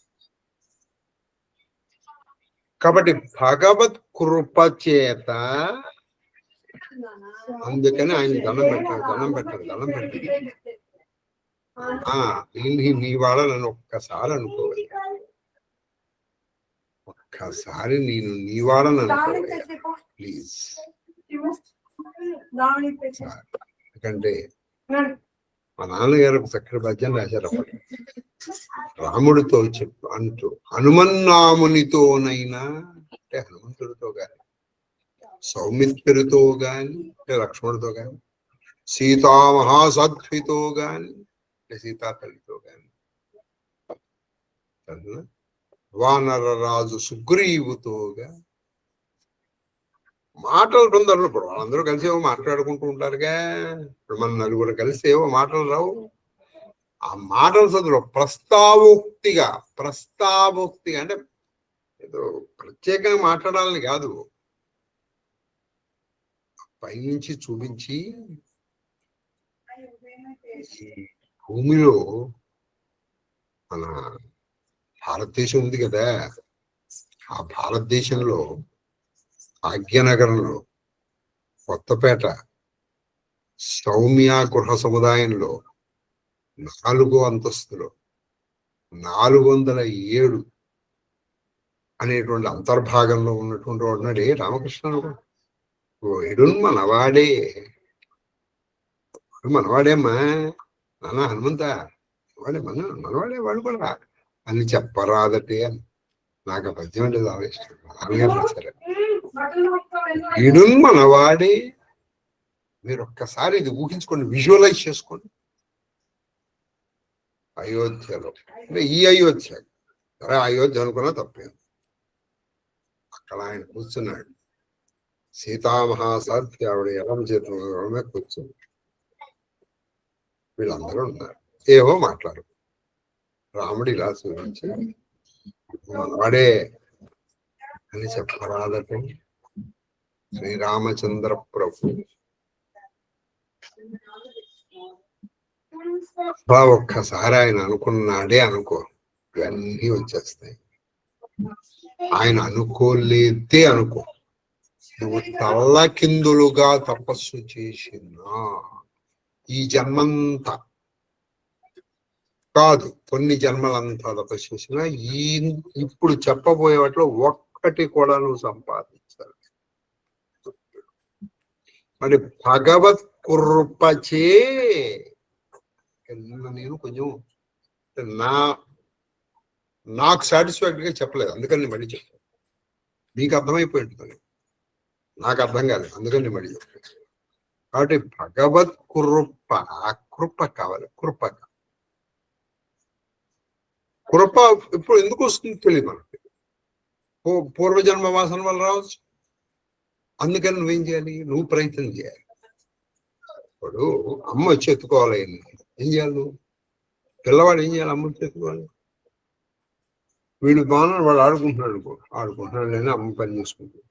[SPEAKER 1] కాబట్టి భగవత్ కృప చేత, అందుకని ఆయన దండం పెట్టారు. నీ వాళ్ళ నన్ను ఒక్కసారి అనుకోవాలి, ఒక్కసారి నేను నీ వాళ్ళని అనుకోవాలి ప్లీజ్. ఎందుకంటే మా నాన్నగారు ఒక చక్కటి భజన రాశారు అప్పుడు. రాముడితో చెప్పు అంటూ హనుమన్నామునితోనైనా అంటే హనుమంతుడితో గాని, సౌమిత్రుడితో గాని అంటే లక్ష్మణుడితో గాని, సీతామహాసాధ్వితో గాని అంటే సీతాతల్లితో గాని, వానరరాజు సుగ్రీవుతోగా మాటలు తొందరలో ఇప్పుడు వాళ్ళందరూ కలిసి ఏవో మాట్లాడుకుంటూ ఉంటారుగా. ఇప్పుడు మన నలుగురు కలిసి ఏవో మాటలు రావు. ఆ మాటలు చదువు ప్రస్తావోక్తిగా అంటే ఏదో ప్రత్యేకంగా మాట్లాడాలని కాదు, పైనుంచి చూపించి ఈ భూమిలో మన భారతదేశం ఉంది కదా, ఆ భారతదేశంలో భాగ్యనగరంలో కొత్తపేట సౌమ్య గృహ సముదాయంలో 4వ అంతస్తులో 407 అనేటువంటి అంతర్భాగంలో ఉన్నటువంటి వాడున్నాడే రామకృష్ణుడు. వీడు మనవాడేమ్మా నాన్న హనుమంత వాడే మనవాడే వాడు కూడా అని చెప్పరాదటే అని నాకు ఆ పద్యం అంటే చాలా ఇష్టం. నాన్నగారు రాశారు, వీడు మనవాడే. మీరు ఒక్కసారి ఇది ఊహించుకోండి, విజువలైజ్ చేసుకోండి. అయోధ్యలో అంటే ఈ అయోధ్య, అయోధ్య అనుకున్నా తప్పేది. అక్కడ ఆయన కూర్చున్నాడు, సీతామహాసాధ్వి ఆవిడ ఎడం చేతుల కూర్చుంది. వీళ్ళందరూ ఉన్నారు, ఏవో మాట్లాడు. రాముడు ఇలా చూపించి మనవాడే అని చెప్పరాదట శ్రీరామచంద్ర ప్రభు. ఒక్కసారి ఆయన అనుకున్నాడే అనుకో, ఇవన్నీ వచ్చేస్తాయి. ఆయన అనుకోలేదే అనుకో, నువ్వు తల్లకిందులుగా తపస్సు చేసినా ఈ జన్మంతా కాదు, కొన్ని జన్మలంతా తపస్సు చేసినా ఇప్పుడు చెప్పబోయే వాటిలో ఒక్కటి కూడా నువ్వు సంపాదించాలి. మరి భగవత్ కృపచే నేను కొంచెం నాకు సాటిస్ఫాక్టరీగా చెప్పలేదు, అందుకని మళ్ళీ చెప్పాను. నీకు అర్థమైపోయి ఉంటుంది, నాకు అర్థం కాలేదు, అందుకని మళ్ళీ చెప్పాను. కాబట్టి భగవత్ కృప కావాలి. కృప ఇప్పుడు ఎందుకు వస్తుంది తెలియదు మనకి. పూర్వజన్మ వాసన వల్ల రావచ్చు. అందుకని నువ్వేం చేయాలి, నువ్వు ప్రయత్నం చేయాలి. ఇప్పుడు అమ్మ వచ్చి ఎత్తుకోవాలి, ఏం చేయాలి నువ్వు? పిల్లవాడు ఏం చేయాలి, అమ్మ వచ్చి ఎత్తుకోవాలి. వీడు బాగా వాడు ఆడుకుంటున్నాడు లేని అమ్మ పని చేసుకుంటాడు.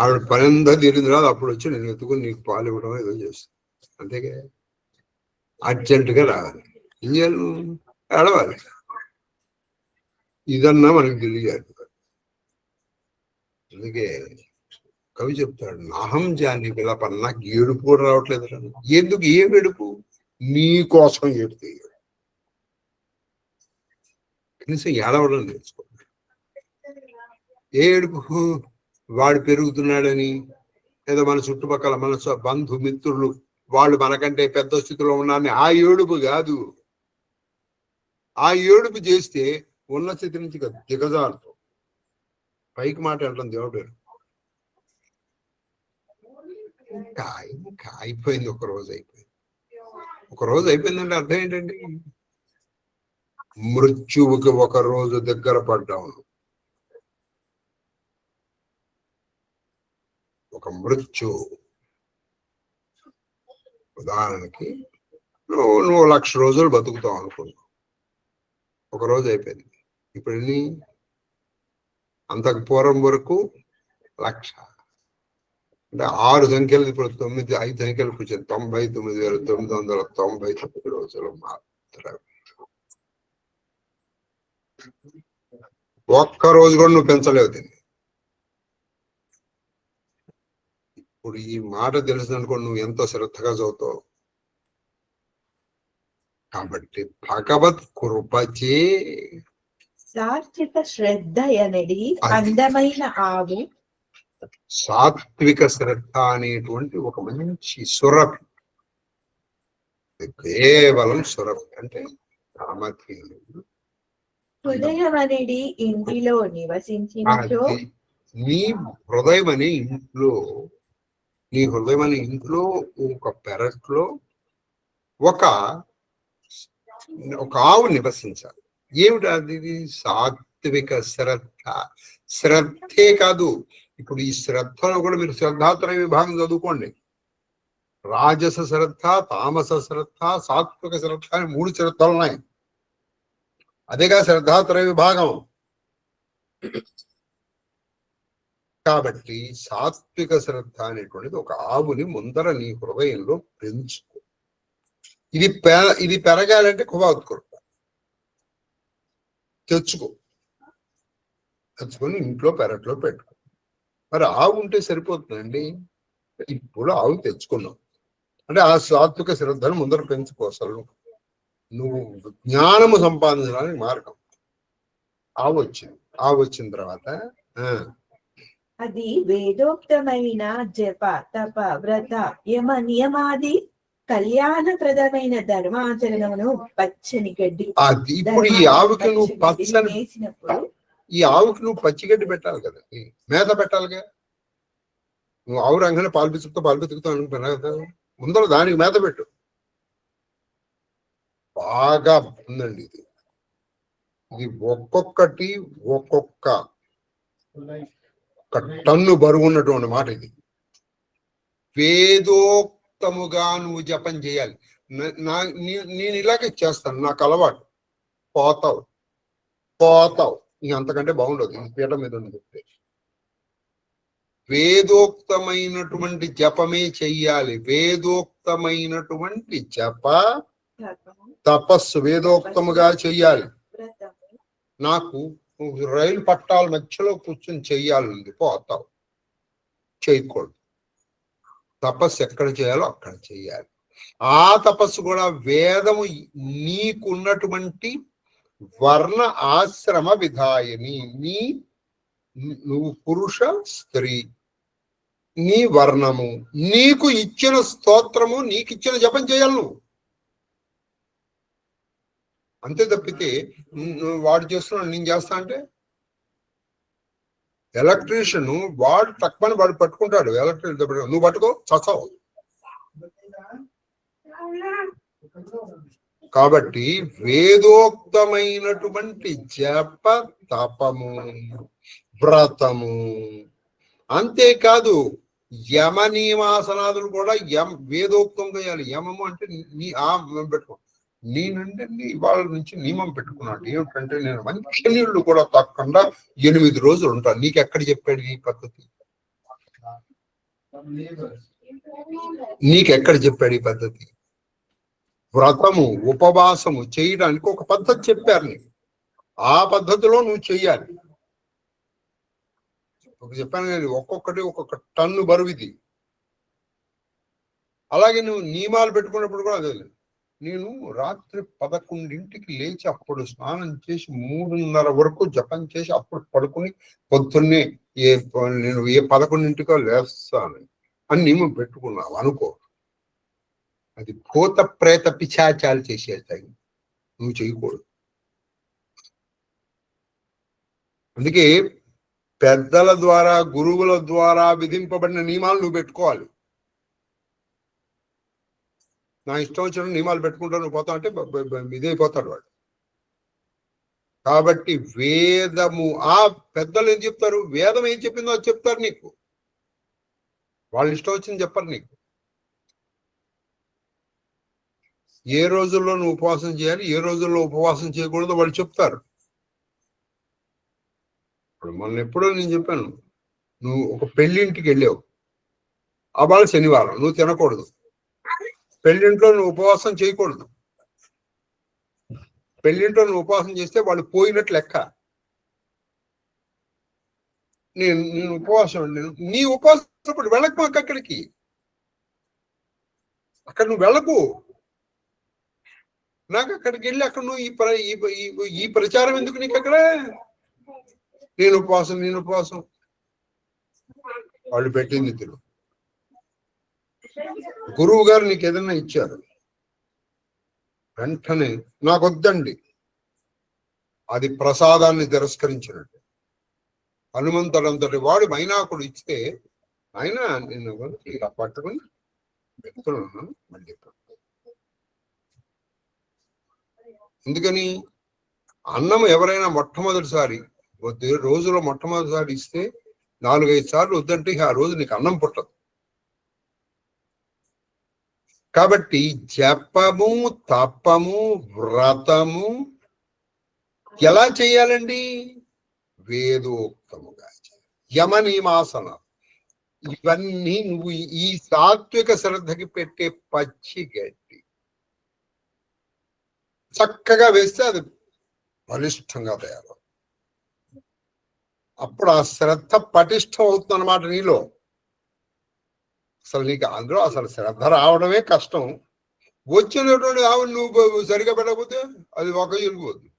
[SPEAKER 1] ఆవిడ పని అంతా తీరింది రాదు, అప్పుడు వచ్చి నేను ఎత్తుకుని నీకు పాలు ఇవ్వడం ఏదో చేస్తాను. అంతేగా, అర్జెంటుగా రావాలి. ఏం చేయాలి, నువ్వు ఏడవాలి. ఇదన్నా మనకి తెలియాలి. అందుకే కవి చెప్తాడు, నాహం జాని విలపన్న, నాకు ఏడుపు కూడా రావట్లేదు. ఎందుకు? ఏం ఏడుపు? నీ కోసం ఏడుపు. కనీసం ఏడవడం నేర్చుకో. ఏ ఏడుపు? వాడు పెరుగుతున్నాడని, లేదా మన చుట్టుపక్కల మన బంధుమిత్రులు వాళ్ళు మనకంటే పెద్ద స్థితిలో ఉన్నారని ఆ ఏడుపు కాదు. ఆ ఏడుపు చేస్తే ఉన్న స్థితి నుంచి దిగజారుతాం. పైకి మాట అంటాం దేవుడు. అయిపోయింది, ఒక రోజు అయిపోయిందంటే అర్థం ఏంటండి? మృత్యువుకి ఒక రోజు దగ్గర పడ్డాము. ఒక మృత్యు ఉదాహరణకి నువ్వు 1,00,000 రోజులు బతుకుతావు అనుకున్నావు, ఒక రోజు అయిపోయింది. ఇప్పుడు ఎన్ని? అంతకు పూర్వం వరకు 1,00,000 అంటే 6 సంఖ్యలు, ఇప్పుడు 5 సంఖ్యలు కూర్చొని 99,999 రోజులు మాత్రమే. ఒక్క రోజు కూడా నువ్వు పెంచలేవు దీన్ని. ఇప్పుడు ఈ మాట తెలిసిందనుకో, నువ్వు ఎంతో శ్రద్ధగా చదువుతావు. కాబట్టి భగవత్ కృపచే
[SPEAKER 2] సార్చిత శ్రద్ధ అనేది అందమైన ఆవు
[SPEAKER 1] సాత్విక శ్రద్ధ అనేటువంటి ఒక మంచి సురభి, కేవలం సురభి అంటే రామధేనుడు.
[SPEAKER 2] హృదయమనిడి ఇంటిలో నివసించినచో
[SPEAKER 1] అది నీ హృదయం అనే ఇంట్లో, నీ హృదయం అనే ఇంట్లో ఒక పెరట్లో ఒక ఆవు నివసించాలి. ఏమిటి అది? సాత్విక శ్రద్ధ. శ్రద్ధే కాదు, ఇప్పుడు ఈ శ్రద్ధలో కూడా మీరు శ్రద్ధాత్రయ విభాగం చదువుకోండి. రాజస శ్రద్ధ, తామస శ్రద్ధ, సాత్విక శ్రద్ధ అని 3 శ్రద్ధలు ఉన్నాయి. అదేగా శ్రద్ధాత్రయ విభాగం. కాబట్టి సాత్విక శ్రద్ధ అనేటువంటిది ఒక ఆవుని ముందర నీ హృదయంలో పెంచుకో. ఇది పెరగాలంటే కుబాత్కృప తెచ్చుకొని ఇంట్లో పెరట్లో పెట్టుకో. మరి ఆవు ఉంటే సరిపోతుందండి. ఇప్పుడు ఆవు తెచ్చుకున్నావు అంటే ఆ సాత్విక శ్రద్ధను ముందర పెంచుకో. అసలు నువ్వు జ్ఞానము సంపాదించడానికి మార్గం. ఆవు వచ్చిన తర్వాత
[SPEAKER 2] అది వేదోక్తమైన జప తప వ్రత యమ నియమాది కళ్యాణప్రదమైన ధర్మాచరణను పచ్చని గడ్డి.
[SPEAKER 1] అది ఇప్పుడు ఈ ఆవుకి నువ్వు పచ్చని
[SPEAKER 2] వేసినప్పుడు
[SPEAKER 1] ఈ ఆవుకి నువ్వు పచ్చిగడ్డి పెట్టాలి కదా, మేత పెట్టాలిగా. నువ్వు ఆవు రంగానే పాలు పితుకుతావు అనుకున్నా కదా, ముందర దానికి మేత పెట్టు. బాగా ఉందండి ఇది. ఒక్కొక్కటి ఒక్కొక్క టన్ను బరువు ఉన్నటువంటి మాట ఇది. వేదోక్తముగా నువ్వు జపం చేయాలి. నేను ఇలాగే చేస్తాను, నాకు అలవాటు. పోతావు ఇంకంతకంటే బాగుండదు. ఈ పీట మీద ఉన్నది వేదోక్తమైనటువంటి జపమే చెయ్యాలి. వేదోక్తమైనటువంటి జప తపస్సు వేదోక్తముగా చెయ్యాలి. నాకు రైలు పట్టాల మధ్యలో కూర్చొని చెయ్యాలి, పోతావు, చేయకూడదు. తపస్సు ఎక్కడ చేయాలో అక్కడ చెయ్యాలి. ఆ తపస్సు కూడా వేదము నీకున్నటువంటి వర్ణ ఆశ్రమ విధాయని. నువ్వు పురుష స్త్రీ, నీ వర్ణము, నీకు ఇచ్చిన స్తోత్రము, నీకు ఇచ్చిన జపం చేయాలి నువ్వు. అంతే తప్పితే వాడు చేస్తున్నాడు నేను చేస్తా అంటే, ఎలక్ట్రీషియన్ వాడు తక్కువని వాడు పట్టుకుంటాడు. ఎలక్ట్రీషియన్ నువ్వు పట్టుకో చచ్చావు. కాబట్టి వేదోక్తమైనటువంటి జప తపము వ్రతము, అంతేకాదు యమ నియమాసనాదులు కూడా వేదోక్తం చేయాలి. యమము అంటే పెట్టుకో. నేనంటే ఇవాళ నుంచి నియమం పెట్టుకున్నాను. ఏమిటంటే నేను మంచి నీళ్లు కూడా తాగకుండా 8 రోజులు ఉంటాను. నీకెక్కడ చెప్పాడు ఈ పద్ధతి? నీకెక్కడ చెప్పాడు ఈ పద్ధతి? వ్రతము ఉపవాసము చేయడానికి ఒక పద్ధతి చెప్పారు నీకు. ఆ పద్ధతిలో నువ్వు చెయ్యాలి. చెప్పాను కానీ ఒక్కొక్కటి ఒక్కొక్క టన్ను బరువు ఇది. అలాగే నువ్వు నియమాలు పెట్టుకున్నప్పుడు కూడా అదే. నేను రాత్రి 11ంటికి లేచి అప్పుడు స్నానం చేసి 3:30 వరకు జపం చేసి అప్పుడు పడుకుని పొద్దున్నే నేను 11ంటికో లేస్తాను అని నియమం పెట్టుకున్నావు అనుకో. అది భూత ప్రేత పిశాచాలు చేసేస్తాయి, నువ్వు చేయకూడదు. అందుకే పెద్దల ద్వారా గురువుల ద్వారా విధింపబడిన నియమాలు నువ్వు పెట్టుకోవాలి. నా ఇష్టం వచ్చిన నియమాలు పెట్టుకుంటా నువ్వు పోతా అంటే ఇదైపోతాడు వాడు. కాబట్టి వేదము, ఆ పెద్దలు ఏం చెప్తారు? వేదం ఏం చెప్పిందో అది చెప్తారు నీకు. వాళ్ళు ఇష్టం వచ్చింది చెప్పరు నీకు. ఏ రోజుల్లో నువ్వు ఉపవాసం చేయాలి, ఏ రోజుల్లో ఉపవాసం చేయకూడదు వాళ్ళు చెప్తారు. ఇప్పుడు మొన్న ఎప్పుడో నేను చెప్పాను, నువ్వు ఒక పెళ్ళింటికి వెళ్ళావు, అవాళ శనివారం, నువ్వు తినకూడదు. పెళ్ళింట్లో నువ్వు ఉపవాసం చేయకూడదు. పెళ్ళింట్లో నువ్వు ఉపవాసం చేస్తే వాళ్ళు పోయినట్లు లెక్క. నేను ఉపవాసం, నీ ఉపవాసం ఇప్పుడు వెళ్ళకు మాకు అక్కడికి. అక్కడ నువ్వు వెళ్ళకు. నాకు అక్కడికి వెళ్ళి అక్కడ నువ్వు ఈ ప్రచారం ఎందుకు నీకు? అక్కడ నేను ఉపవాసం వాళ్ళు పెట్టింది తిను. గురువు గారు నీకు ఏదైనా ఇచ్చారు, వెంటనే నాకు వద్దండి, అది ప్రసాదాన్ని తిరస్కరించినట్టు. హనుమంతుడంతటి వాడు మైనాకుడు ఇస్తే ఆయన నిన్ను ఇలా పట్టుకుని పెడుతున్నాను మళ్ళీ. ఎందుకని అన్నం ఎవరైనా మొట్టమొదటిసారి రోజులో మొట్టమొదటిసారి ఇస్తే 4-5 సార్లు వద్దంటే ఆ రోజు నీకు అన్నం పుట్టదు. కాబట్టి జపము, తపము, వ్రతము ఎలా చేయాలండి? వేదోక్తముగా యమ నియమాసన, ఇవన్నీ నువ్వు ఈ సాత్విక శ్రద్ధకి పెట్టే పచ్చి గడ్డి చక్కగా వేస్తే అది బలిష్టంగా తయారవుతుంది. అప్పుడు ఆ శ్రద్ధ పటిష్టం అవుతుంది అన్నమాట నీలో. అసలు నీకు అందులో అసలు శ్రద్ధ రావడమే కష్టం. వచ్చినటువంటి ఆవును నువ్వు సరిగా పెట్టకపోతే అది ఒక ఇరిగిపోతుంది.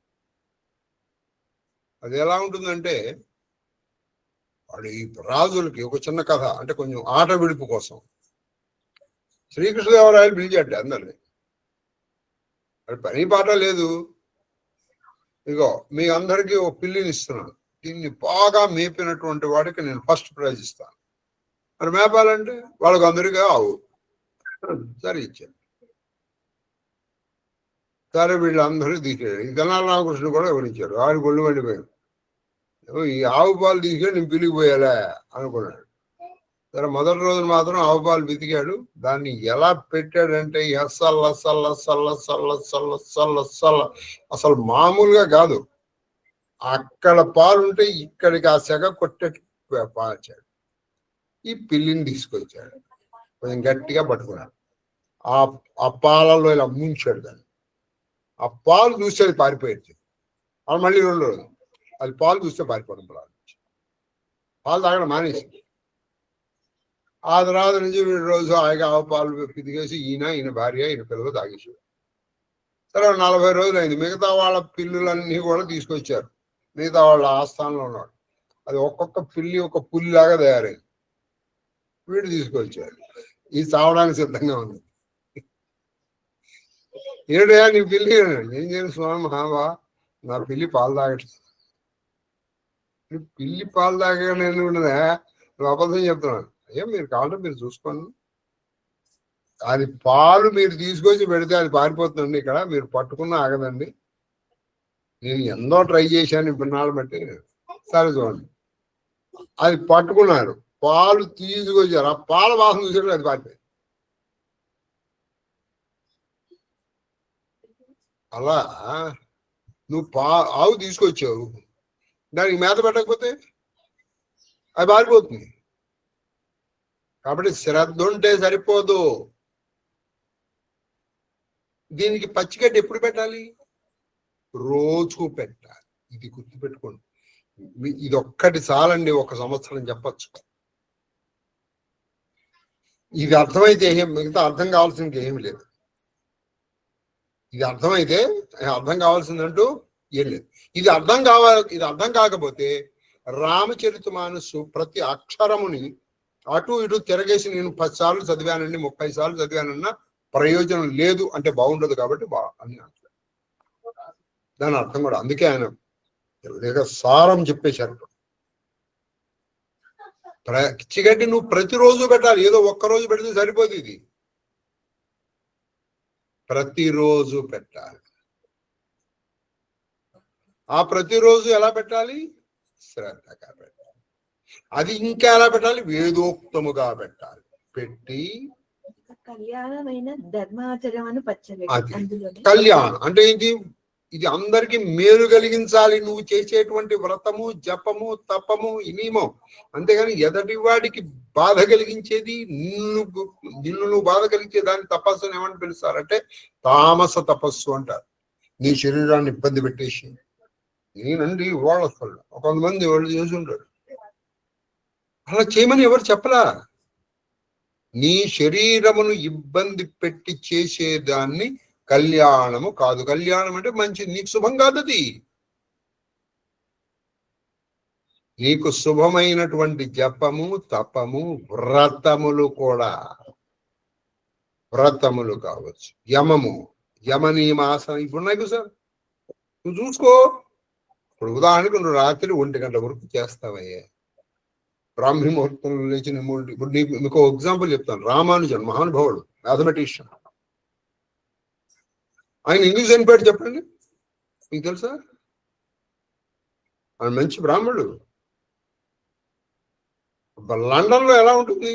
[SPEAKER 1] అది ఎలా ఉంటుందంటే, వాడు ఈ రాజులకి ఒక చిన్న కథ, అంటే కొంచెం ఆట విడుపు కోసం శ్రీకృష్ణదేవరాయలు పిలిచాడు అందరినీ. అది పని పాట లేదు, ఇగో మీ అందరికీ ఒక పిల్లిని ఇస్తున్నాను, దీన్ని బాగా మేపినటువంటి వాడికి నేను ఫస్ట్ ప్రైజ్ ఇస్తాను. మరి మేపాలంటే వాళ్ళకి అందరికీ ఆవు. సరే ఇచ్చాను. సరే వీళ్ళందరూ తీసేయారు. ఈ తెనాలి రామకృష్ణ కూడా వివరించారు. ఆయన గొళ్ళు వండిపోయారు. ఈ ఆవు పాలు తీసుకెళ్ళి నేను పిలిగిపోయాలే అనుకున్నాడు. సరే మొదటి రోజున మాత్రం ఆవు పాలు వెతికాడు. దాన్ని ఎలా పెట్టాడంటే అసలు మామూలుగా కాదు. అక్కడ పాలుంటే ఇక్కడికి ఆ సెగ కొట్టేట్టు పాల్చాడు. ఈ పిల్లిని తీసుకొచ్చాడు, కొంచెం గట్టిగా పట్టుకున్నాడు. ఆ పాలలో ఇలా ముంచాడు దాన్ని. ఆ పాలు చూస్తే అది పారిపోయేది. అది మళ్ళీ 2 రోజులు అది పాలు చూస్తే పారిపోవడం ప్రారంభించి పాలు తాగడం మానేసింది. ఆ తర్వాత నుంచి 2 రోజు హాయిగా ఆవు పాలు పితికేసి ఈయన భార్య ఈయన పిల్లలు తాగేసాడు. సరే 40 రోజులు అయింది. మిగతా వాళ్ళ పిల్లులన్నీ కూడా తీసుకొచ్చారు. మిగతా వాళ్ళ ఆస్థానంలో ఉన్నాడు. అది ఒక్కొక్క పిల్లి ఒక పుల్లిలాగా తయారైంది. వీడు తీసుకొచ్చారు. ఈ చావడానికి సిద్ధంగా ఉంది. ఏడయా నీ పిల్లి? ఏం చేయను స్వామి మహాబా, నా పిల్లి పాలు తాగట్లేదు. పిల్లి పాలు తాగని ఉన్నదా? నువ్వు అబద్ధం చెప్తున్నాను. అయ్యా మీరు కావాలంటే మీరు చూసుకోండి, అది పాలు మీరు తీసుకొచ్చి పెడితే అది పారిపోతుందండి. ఇక్కడ మీరు పట్టుకున్నా ఆగదండి. నేను ఎంతో ట్రై చేశాను ఇప్పుడు బట్టి. సరే చూడండి, అది పట్టుకున్నారు, పాలు తీసుకొచ్చారు. ఆ పాల వాసన చూసారు, అది పారిపోయింది. అలా నువ్వు ఆవు తీసుకొచ్చావు, దానికి మేత పెట్టకపోతే అది పారిపోతుంది. కాబట్టి శ్రద్ధ ఉంటే సరిపోదు. దీనికి పచ్చిగడ్డి ఎప్పుడు పెట్టాలి? రోజు పెట్టాలి. ఇది గుర్తుపెట్టుకోండి. ఇది ఒక్కటి చాలండి, 1 సంవత్సరం చెప్పచ్చు. ఇది అర్థమైతే మిగతా అర్థం కావాల్సింది ఏమి లేదు. ఇది అర్థమైతే అర్థం కావాల్సిందంటూ ఏం లేదు. ఇది అర్థం కాకపోతే రామచరితమానస్సు ప్రతి అక్షరముని అటు ఇటు తిరగేసి నేను 10 సార్లు చదివానండి, 30 సార్లు చదివానన్నా ప్రయోజనం లేదు అంటే బాగుండదు. కాబట్టి అని అంటారు. దాని అర్థం కూడా అందుకే ఆయన లేక సారం చెప్పేశారు. పచ్చిగడ్డి నువ్వు ప్రతిరోజు పెట్టాలి. ఏదో ఒక్కరోజు పెడితే సరిపోదు. ఇది ప్రతిరోజు పెట్టాలి. ఆ ప్రతిరోజు ఎలా పెట్టాలి? శ్రద్ధగా పెట్టాలి. అది ఇంకా ఎలా పెట్టాలి? వేదోక్తముగా పెట్టాలి. పెట్టి
[SPEAKER 2] కళ్యాణమైన ధర్మాచరణ
[SPEAKER 1] కళ్యాణం అంటే ఏంటి? ఇది అందరికీ మేలు కలిగించాలి. నువ్వు చేసేటువంటి వ్రతము, జపము, తపము, నియమం. అంతేగాని ఎదటి వాడికి బాధ కలిగించేది, నిన్ను నువ్వు బాధ కలిగించే దాన్ని తపస్సుని ఏమని పిలుస్తారంటే తామస తపస్సు అంటారు. నీ శరీరాన్ని ఇబ్బంది పెట్టేసి నేనండి వాళ్ళు కొంతమంది వాళ్ళు చేస్తుంటారు. అలా చేయమని ఎవరు చెప్పలా. నీ శరీరమును ఇబ్బంది పెట్టి చేసేదాన్ని కళ్యాణము కాదు. కళ్యాణం అంటే మంచిది, నీకు శుభం కాదు. అది నీకు శుభమైనటువంటి జపము, తపము, వ్రతములు కూడా, వ్రతములు కావచ్చు, యమము, యమనియమాసనం ఇప్పుడు ఉన్నాయి సార్. నువ్వు చూసుకో. ఇప్పుడు ఉదాహరణకు నువ్వు రాత్రి 1 గంట వరకు చేస్తావయ్యే, బ్రాహ్మీ ముహూర్తంలో లేచి ఇప్పుడు మీకు ఎగ్జాంపుల్ చెప్తాను. రామానుజన్ మహానుభావుడు, మ్యాథమెటిషియన్. ఆయన ఇంగ్లీష్ చనిపోయాడు చెప్పండి, మీకు తెలుసా? ఆయన మంచి బ్రాహ్మణుడు. లండన్ లో ఎలా ఉంటుంది,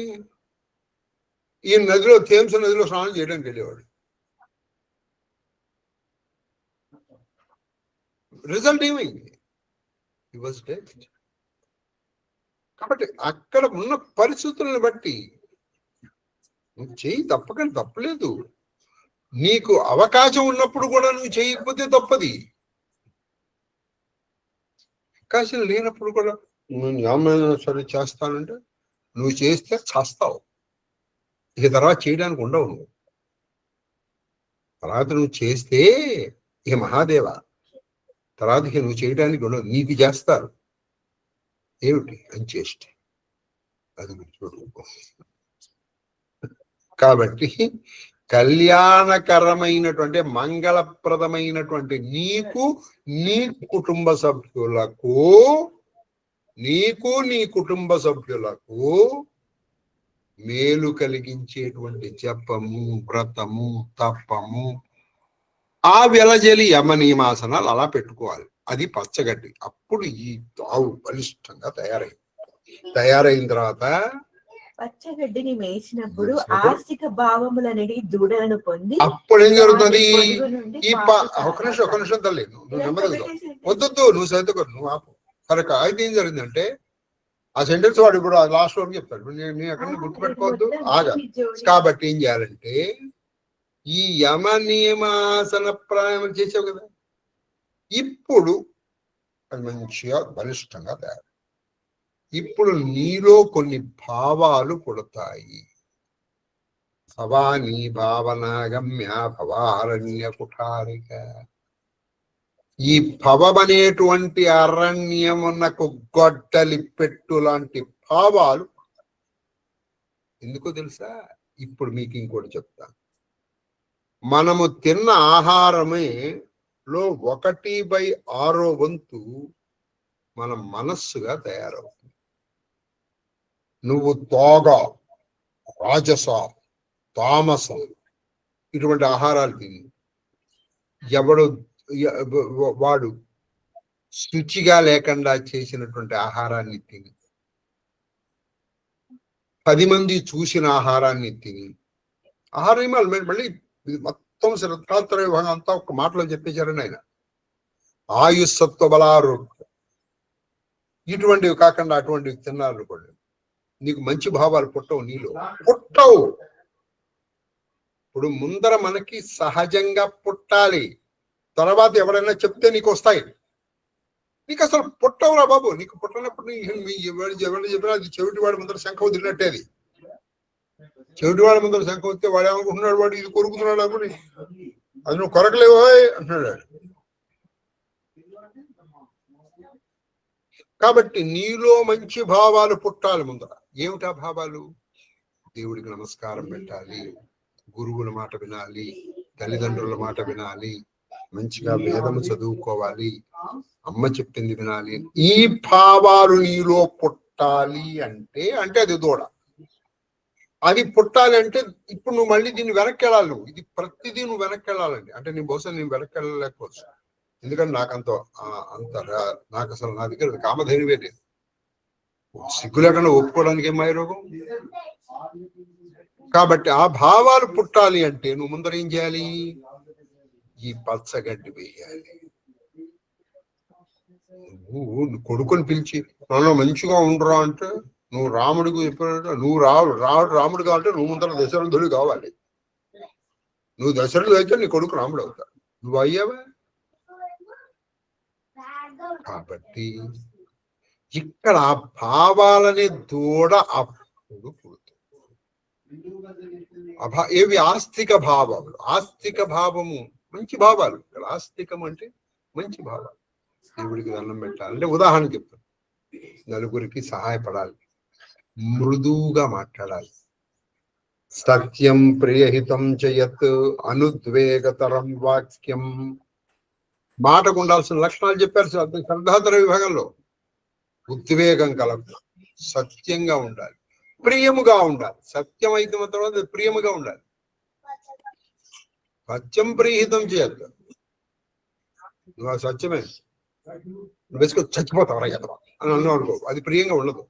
[SPEAKER 1] ఈ నదిలో, థేమ్స్ నదిలో స్నానం చేయడానికి వెళ్ళేవాడు. రిజల్ట్ ఏమైంది? He was dead. కాబట్టి అక్కడ ఉన్న పరిస్థితులను బట్టి నువ్వు చెయ్యి, తప్పకుండా తప్పలేదు. నీకు అవకాశం ఉన్నప్పుడు కూడా నువ్వు చేయకపోతే తప్పది. అవకాశం లేనప్పుడు కూడా నేను ఏమైనా సరే చేస్తానంటే నువ్వు చేస్తే చేస్తావు. ఇక తర్వాత చేయడానికి ఉండవు. నువ్వు తర్వాత నువ్వు చేస్తే ఇక మహాదేవ, తర్వాత ఇక నువ్వు చేయడానికి ఉండవు, నీకు చేస్తారు. ఏమిటి అని చేస్తే అది చూడు. కాబట్టి కళ్యాణకరమైనటువంటి, మంగళప్రదమైనటువంటి నీకు, నీ కుటుంబ సభ్యులకు, నీకు నీ కుటుంబ సభ్యులకు మేలు కలిగించేటువంటి జపము, వ్రతము, తపము, ఆ వెలజలి యమ నియమాసనాలు అలా పెట్టుకోవాలి. అది పచ్చగడ్డి. అప్పుడు ఈ ఆవు బలిష్టంగా తయారైన తర్వాత
[SPEAKER 2] పచ్చగడ్డిని మేసినప్పుడు ఆస్తిక భావములనేది దూడలను పొంది
[SPEAKER 1] అప్పుడు ఏం జరుగుతుంది? ఈ ఒక నిమిషం తల్లి, నువ్వు నెమ్మదిగా వద్దు, నువ్వు చదువుకో, నువ్వు ఆపు. కరెక్ట్. అయితే ఏం జరిగిందంటే ఆ సెంటెన్స్ వాడు ఇప్పుడు లాస్ట్ వరకు చెప్తాడు, నేను ఎక్కడ గుర్తుపెట్టుకోవద్దు, ఆగా. కాబట్టి ఏం చేయాలంటే ఈ యమ నియమాసన ప్రాణాయామం చేసావు కదా, ఇప్పుడు అది మంచిగా బలిష్టంగా తయారు. ఇప్పుడు నీలో కొన్ని భావాలు పుడతాయి. భవానీ భావనాగమ్య భవారణ్య కుఠారిక. ఈ భవమనేటువంటి అరణ్యమునకు గొడ్డలి పెట్టు లాంటి భావాలు. ఎందుకో తెలుసా? ఇప్పుడు మీకు ఇంకోటి చెప్తాను. మనము తిన్న ఆహారమే లో 1/6 వంతు మన మనస్సుగా తయారవుతుంది. నువ్వు తోగ, రాజస, తామసం ఇటువంటి ఆహారాలు తిని, వాడు శుచిగా లేకుండా చేసినటువంటి ఆహారాన్ని తిని, 10 మంది చూసిన ఆహారాన్ని తిని, ఆహారం మళ్ళీ మొత్తం శ్రద్ధాత్ర విభాగం అంతా ఒక మాటలో చెప్పేశారని ఆయన. ఆయుస్సత్వ బలారోగ్యం ఇటువంటివి కాకుండా అటువంటివి తిన్నారు కూడా నీకు మంచి భావాలు పుట్టవు, నీలో పుట్టవు. ఇప్పుడు ముందర మనకి సహజంగా పుట్టాలి, తర్వాత ఎవరైనా చెప్తే నీకు వస్తాయి. నీకు అసలు పుట్టవురా బాబు. నీకు పుట్టనప్పుడు ఎవరు చెప్పినా అది చెవిటివాడి ముందర శంఖ వదిలినట్టే. అది చెవిటివాడి ముందర శంఖ వస్తే వాడు ఏమనుకుంటున్నాడు, వాడు ఇది కొరుకుతున్నాడు అనుకుని, అది నువ్వు కొరకలేవు అంటున్నాడు. కాబట్టి నీలో మంచి భావాలు పుట్టాలి ముందర. ఏమిటా భావాలు? దేవుడికి నమస్కారం పెట్టాలి, గురువుల మాట వినాలి, తల్లిదండ్రుల మాట వినాలి, మంచిగా వేదము చదువుకోవాలి, అమ్మ చెప్పింది వినాలి. ఈ భావాలు నీలో పుట్టాలి అంటే అది దూడ. అది పుట్టాలి అంటే ఇప్పుడు నువ్వు మళ్ళీ దీన్ని వెనక్కి వెళ్ళాలి. నువ్వు ఇది ప్రతిదీ నువ్వు వెనక్కి వెళ్ళాలండి. అంటే నేను బహుశా నేను వెనక్కి వెళ్ళలేకపోవచ్చు, ఎందుకంటే నాకు అసలు నా దగ్గర కామధైర్యమే లేదు. సిగ్గు లేకుండా ఒప్పుకోవడానికి ఏం రోగం. కాబట్టి ఆ భావాలు పుట్టాలి అంటే నువ్వు ముందర ఏం చేయాలి? ఈ పచ్చగడ్డి వేయాలి. నువ్వు కొడుకుని పిలిచి నన్ను మంచిగా ఉండరా అంటే, నువ్వు రాముడికి చెప్పాడంటే నువ్వు రాముడు కావాలంటే నువ్వు ముందర దశరథుడు కావాలి. నువ్వు దశరథుడు అయితే నీ కొడుకు రాముడు అవుతాడు. నువ్వు అయ్యావా? కాబట్టి ఇక్కడ భావాలనే దూడ అప్పుడు పుడుతుంది. ఏవి? ఆస్తిక భావాలు. ఆస్తిక భావము మంచి భావాలు. ఆస్తికం అంటే మంచి భావాలు. దేవుడికి దండం పెట్టాలి అంటే ఉదాహరణ చెప్తాను. నలుగురికి సహాయపడాలి, మృదువుగా మాట్లాడాలి. సత్యం ప్రియహితం చేయత్ అనుద్వేగతరం వాక్యం. మాటకు ఉండాల్సిన లక్షణాలు చెప్పారు శ్రద్ధాతర విభాగంలో. ఉద్వేగం కలగదు, సత్యంగా ఉండాలి, ప్రియముగా ఉండాలి. సత్యం అయితే తర్వాత ప్రియముగా ఉండాలి. సత్యం ప్రియహితం చేయద్దు. నువ్వు సత్యమే వేసుకొని చచ్చిపోతావు అని అన్నావు అనుకో, అది ప్రియంగా ఉండదు.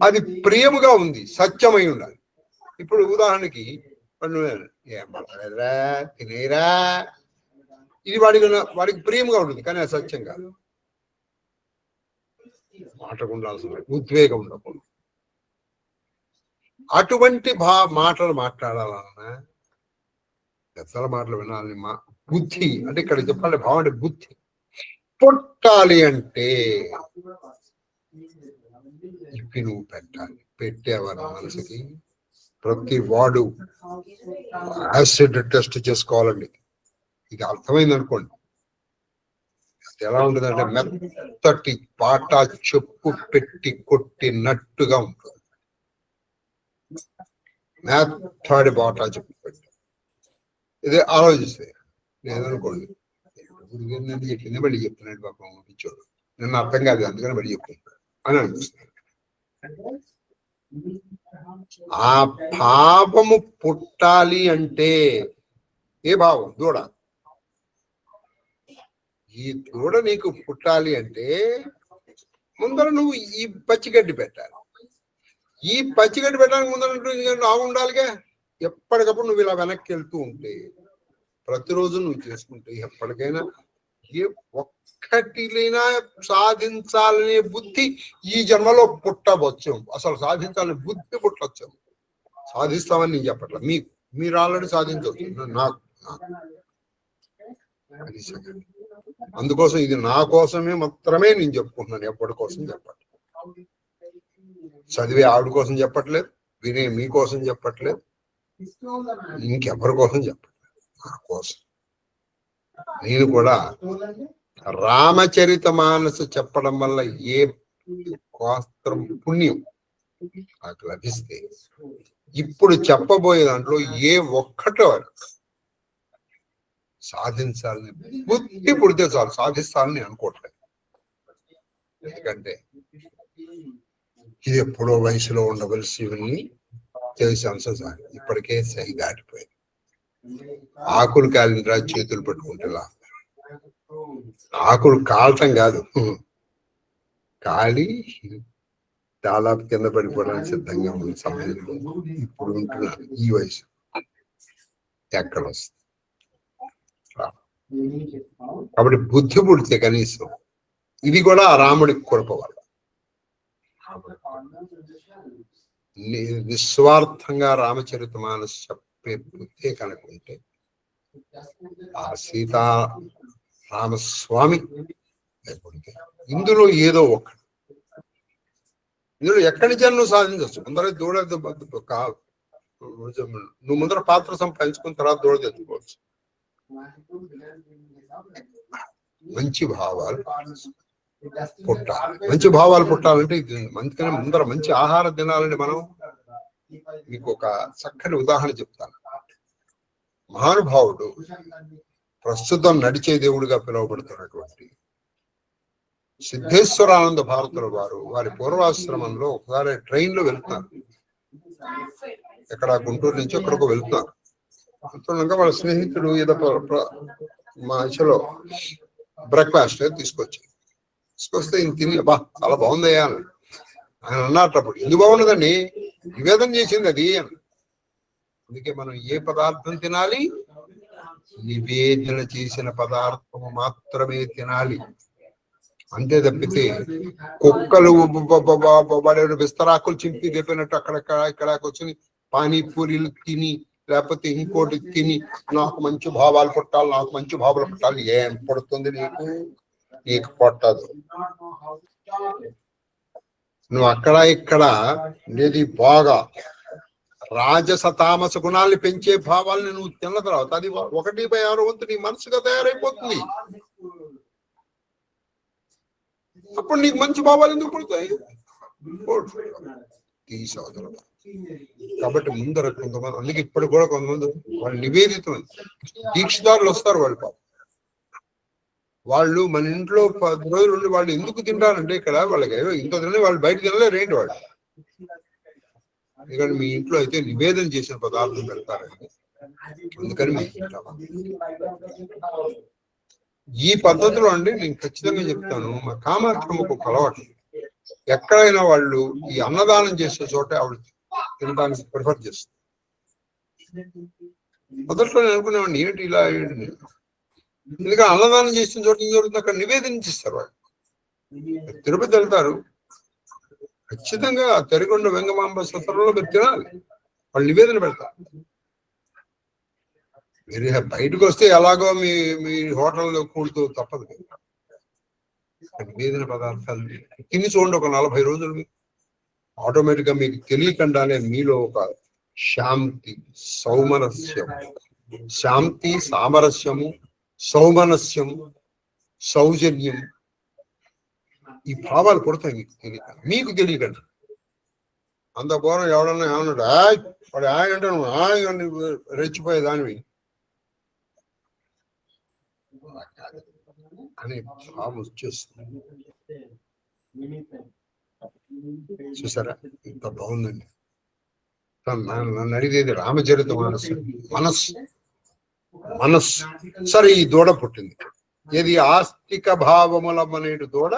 [SPEAKER 1] అది ప్రియముగా ఉంది, సత్యమై ఉండాలి. ఇప్పుడు ఉదాహరణకి ఏం పడలేదురా తినేరా, ఇది వాడికి ప్రియముగా ఉంటుంది, కానీ అది సత్యం కాదు. మాటకు ఉండాల్సిన ఉద్వేగం ఉండకూడదు. అటువంటి మాటలు మాట్లాడాలన్నా పెద్దల మాటలు వినాలని. బుద్ధి అంటే ఇక్కడ చెప్పాలి, భావం అంటే బుద్ధి పుట్టాలి అంటే ఇప్పి నువ్వు పెట్టాలి. పెట్టేవారు మనసుకి ప్రతి వాడు యాసిడ్ టెస్ట్ చేసుకోవాలండి. ఇది అర్థమైంది అనుకోండి. అది ఎలా ఉంటుందంటే మెత్తటి పాట చెప్పు పెట్టి కొట్టినట్టుగా ఉంటుంది. మెత్తటి పాట చెప్పు పెట్టి ఇదే ఆలోచిస్తే లేదనుకోండి, చెప్పింది మళ్ళీ చెప్తున్నాడు పాపం పిచ్చోడు, నన్ను అర్థం కాదు అందుకని మళ్ళీ చెప్తున్నాడు అని అనిపిస్తుంది. ఆ పాపము పుట్టాలి అంటే ఏ భావం? దూడ. ఈ దూడ నీకు పుట్టాలి అంటే ముందర నువ్వు ఈ పచ్చిగడ్డి పెట్టాలి. ఈ పచ్చిగడ్డి పెట్టడానికి ముందర ఆవు ఉండాలిగా. ఎప్పటికప్పుడు నువ్వు ఇలా వెనక్కి వెళ్తూ ఉంటే, ప్రతిరోజు నువ్వు చేసుకుంటే ఎప్పటికైనా ఏ ఒక్కటిలైనా సాధించాలనే బుద్ధి ఈ జన్మలో పుట్టవచ్చు. అసలు సాధించాలనే బుద్ధి పుట్టవచ్చు. సాధిస్తామని నేను చెప్పట్లా, మీరు ఆల్రెడీ సాధించవచ్చు. నాకు అందుకోసం ఇది నా కోసమే మాత్రమే నేను చెప్పుకుంటున్నాను, ఎప్పటి కోసం చెప్పట్లేదు. చదివే ఆవిడ కోసం చెప్పట్లేదు, వినే మీకోసం చెప్పట్లేదు, ఇంకెవరి కోసం చెప్పట్లేదు, నా కోసం. నేను కూడా రామచరిత మానస చెప్పడం వల్ల ఏ శాస్త్రం పుణ్యం నాకు లభిస్తే ఇప్పుడు చెప్పబోయే దాంట్లో ఏ ఒక్కటో సాధించాలని బుద్ధి పుడితే చాలు, సాధిస్తానని అనుకోవట్లేదు. ఎందుకంటే ఇది ఎప్పుడో వయసులో ఉండవలసివన్నీ తెలిసాను సార్, ఇప్పటికే సై దాటిపోయింది. ఆకులు కాలిన చేతులు పట్టుకుంటే ఆకులు కాలటం కాదు, కాలి దాదాపు కింద పడిపోవడానికి సిద్ధంగా ఉన్న సమయంలో ఇప్పుడు ఉంటున్నాను. ఈ వయసు ఎక్కడ వస్తుంది? కాబట్టి బుద్ధి పుడితే కనీసం ఇది కూడా ఆ రాముడి కృప వల్ల నిస్వార్థంగా రామచరిత మానస్ చెప్పే బుద్ధే కనుకుంటే ఆ సీతా రామస్వామి లేకపోతే ఇందులో ఏదో ఒకటి, ఇందులో ఎక్కడి నుంచి నువ్వు సాధించవచ్చు. ముందర దూడ నువ్వు ముందర పాత్ర సంపాదించుకున్న తర్వాత దూడ తెచ్చుకోవచ్చు. మంచి భావాలు పుట్టాలి. మంచి భావాలు పుట్టాలంటే మంచిగానే ముందర మంచి ఆహారం తినాలంటే మనం మీకు ఒక చక్కని ఉదాహరణ చెప్తాను. మహానుభావుడు ప్రస్తుతం నడిచే దేవుడిగా పిలువబడుతున్నటువంటి సిద్ధేశ్వరానంద భారతుల వారి పూర్వాశ్రమంలో ఒకసారి ట్రైన్ లో వెళ్తున్నారు. ఎక్కడ గుంటూరు నుంచి ఎక్కడికో వెళ్తున్నారు. వెళ్తుండగా వాళ్ళ స్నేహితుడు ఏదో మా ఇషలో బ్రేక్ఫాస్ట్ తీసుకొస్తే ఈయన తిని బా చాలా బాగుందయ్యా అని ఆయన అన్నప్పుడు, ఎందుకు బాగున్నదండి? నివేదన చేసింది అది అని. అందుకే మనం ఏ పదార్థం తినాలి? నివేదన చేసిన పదార్థం మాత్రమే తినాలి. అంతే తప్పితే కుక్కలు విస్తరాకులు చింపి తెప్పినట్టు ఇక్కడ కూర్చొని పానీపూరీలు తిని లేకపోతే ఇంకోటి తిని నాకు మంచి భావాలు పుట్టాలి, నాకు మంచి భావాలు పుట్టాలి, ఏం పడుతుంది నీకు పట్టదు. నువ్వు అక్కడ ఇక్కడ ఏది బాగా రాజస తామస గుణాల్ని పెంచే భావాల్ని నువ్వు తిన్న తర్వాత అది 1/6 వంతు నీ మనసుగా తయారైపోతుంది. అప్పుడు నీకు మంచి భావాలు ఎందుకు పుడతాయి? తీసవతల. కాబట్టి ముందర కొంతమంది, అందుకే ఇప్పుడు కూడా కొంతమంది వాళ్ళు నివేదితమైన దీక్షదారులు వస్తారు. వాళ్ళు మన ఇంట్లో 10 రోజులు ఉండి వాళ్ళు ఎందుకు తింటారంటే ఇక్కడ వాళ్ళకి ఇంత తిన వాళ్ళు బయట తినలేరేంటి వాళ్ళు. ఎందుకంటే మీ ఇంట్లో అయితే నివేదన చేసిన పదార్థం పెడతారండి, అందుకని మేము తింటాము. ఈ పద్ధతిలో అండి నేను ఖచ్చితంగా చెప్తాను, మా కామాక్షమ్మకు ఒక అలవాటు. ఎక్కడైనా వాళ్ళు ఈ అన్నదానం చేసే చోట ఆవిడ తినడానికి ప్రిఫర్ చేస్తారు. మొదట్లో నేను అనుకునేవాడిని ఏంటి ఇలా ఏంటి, ఎందుకంటే అన్నదానం చేసిన చోట ఏం జరుగుతుంది, అక్కడ నివేదించిస్తారు. వాళ్ళు తిరుపతి వెళ్తారు, ఖచ్చితంగా తెరకొండ వెంగమాంబ సత్రంలో మీరు తినాలి, వాళ్ళు నివేదన పెడతారు. మీరు బయటకు వస్తే ఎలాగో మీ హోటల్లో కూడుతూ తప్పదు. నివేదన పదార్థాలు తిని చూడండి ఒక 40 రోజులు, మీకు ఆటోమేటిక్ గా మీకు తెలియకుండానే మీలో ఒక శాంతి, సౌమనస్యం, శాంతి, సామరస్యము, సౌమనస్యం, సౌజన్యం, ఈ భావాలు పుడతాయి మీకు తెలియకండి. అంత పూర్వం ఎవడన్నా ఏమన్నాడు వాడు ఆయన అంటే నువ్వు ఆయన రెచ్చిపోయే దానివి అనే భావం వచ్చేస్తుంది. చూసారా ఇంత బాగుందండి. నన్ను అడిగేది రామచరిత మనస్సు సరే. ఈ దూడ పుట్టింది, ఏది ఆస్తిక భావముల అనేటి దూడ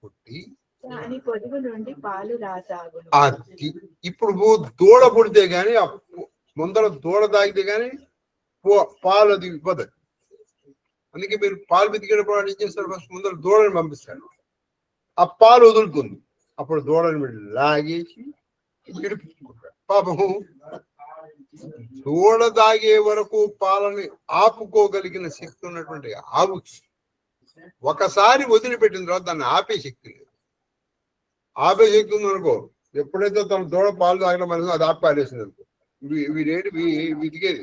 [SPEAKER 1] పుట్టి ఇప్పుడు దూడ పుడితే గాని ముందర దూడ తాగితే గాని పాలు అది ఇవ్వదు. అందుకే మీరు పాలు వెతికేటప్పుడు ఏం చేస్తారు, ఫస్ట్ ముందర దూడని పంపిస్తారు, ఆ పాలు వదులుతుంది, అప్పుడు దూడని మీరు లాగేసి విడిపించుకుంటారు. పాపము దూడ తాగే వరకు పాలని ఆపుకోగలిగిన శక్తి ఉన్నటువంటి ఆవుకి ఒకసారి వదిలిపెట్టిన తర్వాత దాన్ని ఆపే శక్తి లేదు. ఆపే శక్తి ఉందనుకో, ఎప్పుడైతే తన దూడ పాలు తాగడం అనేది అది ఆపి పారేసింది అనుకో, వీడేంటి విదిగేది.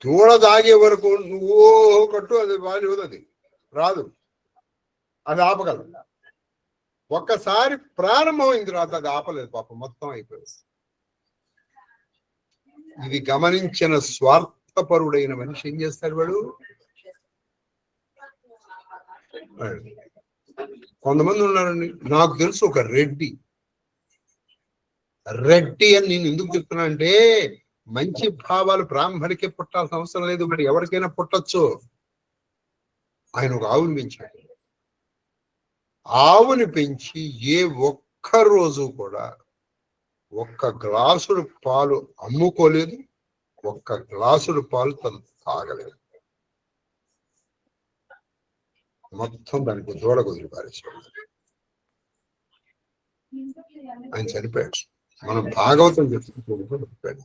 [SPEAKER 1] దూడ తాగే వరకు నువ్వు కట్టు, అది పాలు అది రాదు, అది ఆపగలదు. ఒక్కసారి ప్రారంభమైన తర్వాత అది ఆపలేదు, పాపం మొత్తం అయిపోయింది. ఇది గమనించిన స్వార్థపరుడైన మనిషి ఏం చేస్తాడు, వాడు కొంతమంది ఉన్నారండి. నాకు తెలుసు ఒక రెడ్డి అని నేను ఎందుకు చెప్తున్నా అంటే, మంచి భావాలు బ్రాహ్మడికే పుట్టాల్సిన అవసరం లేదు, మరి ఎవరికైనా పుట్టచ్చు. ఆయన ఒక ఆవుని పెంచాడు. ఆవుని పెంచి ఏ ఒక్క రోజు కూడా ఒక్క గ్లాసుడు పాలు అమ్ముకోలేదు, ఒక్క గ్లాసుడు పాలు తను తాగలేదు. మొత్తం దానికి దూడ కుదిరి పారేసాడు. ఆయన చనిపోయాడు. మనం భాగవతం చెప్తున్నాడు.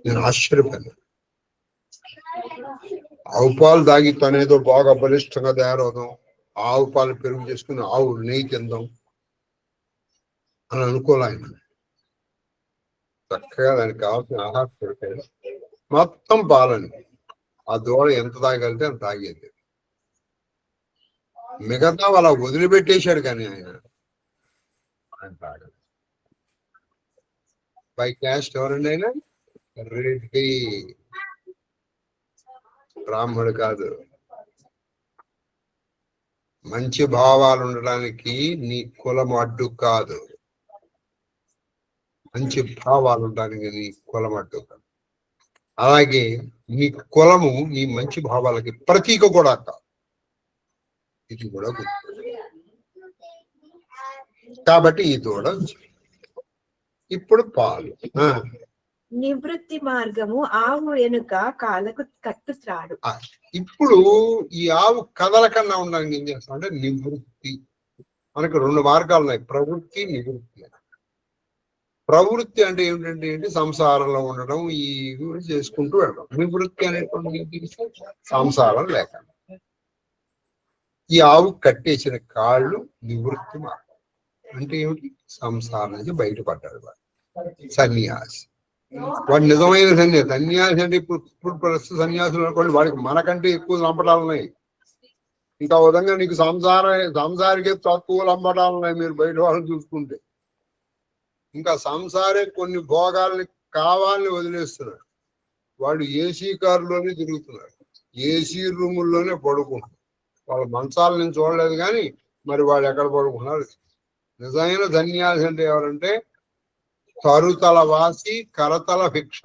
[SPEAKER 1] నేను ఆశ్చర్యపోయాను. ఆవు పాలు తాగి తనేదో బాగా బలిష్టంగా తయారవుదాం, ఆవు పాలు పెరుగు చేసుకుని ఆవు నెయ్యి తిందాం అని అనుకోలే ఆయన. చక్కగా దానికి కావాల్సిన ఆహారం దొరికాడు, మొత్తం పాలని ఆ దూడ ఎంత తాగలితే అంత తాగేది. మిగతా అలా వదిలిపెట్టేశాడు, కానీ ఆయన తాగలేదు. బై క్యాస్ట్ ఎవరండి ఆయన? రెడ్డి, బ్రాహ్మడు కాదు. మంచి భావాలు ఉండడానికి నీ కులం అడ్డు కాదు, మంచి భావాలు ఉండడానికి నీ కులం అడ్డు కాదు. అలాగే నీ కులము నీ మంచి భావాలకి ప్రతీక కూడా కాదు, ఇది కూడా గుర్తు. కాబట్టి ఈ దూడ ఇప్పుడు పాలు.
[SPEAKER 2] నివృత్తి మార్గము ఆవు వెనుక కాళ్ళకు కట్టుత్రాడు.
[SPEAKER 1] ఇప్పుడు ఈ ఆవు కదలకన్నా ఉండడానికి ఏం చేస్తాం అంటే నివృత్తి. మనకు 2 మార్గాలు ఉన్నాయి, ప్రవృత్తి, నివృత్తి. ప్రవృత్తి అంటే ఏమిటంటే సంసారంలో ఉండడం, ఈ చేసుకుంటూ వెళ్ళడం. నివృత్తి అనేటువంటి సంసారం లేక ఈ ఆవు కట్టేసిన కాళ్ళు నివృత్తి మార్గం. అంటే ఏమిటి? సంసారం నుంచి బయటపడ్డాడు వాడు సన్యాసి. వాడు నిజమైన సన్యాసి. సన్యాసి అంటే ఇప్పుడు ప్రస్తుత సన్యాసులు అనుకోండి, వాడికి మనకంటే ఎక్కువ లంపటాలు ఉన్నాయి. ఇంకా విధంగా నీకు సంసారికే తక్కువ లంపటాలు ఉన్నాయి మీరు బయట వాళ్ళని చూసుకుంటే. ఇంకా సంసారే కొన్ని భోగాల్ని కావాలని వదిలేస్తున్నాడు. వాడు ఏసీ కారులోనే తిరుగుతున్నాడు, ఏసీ రూముల్లోనే పడుకుంటున్నాడు. వాళ్ళ మంచాల నుంచి చూడలేదు కానీ మరి వాడు ఎక్కడ పడుకున్నాడు. నిజమైన సన్యాసి అంటే ఎవరంటే తరుతల వాసి కరతల భిక్ష.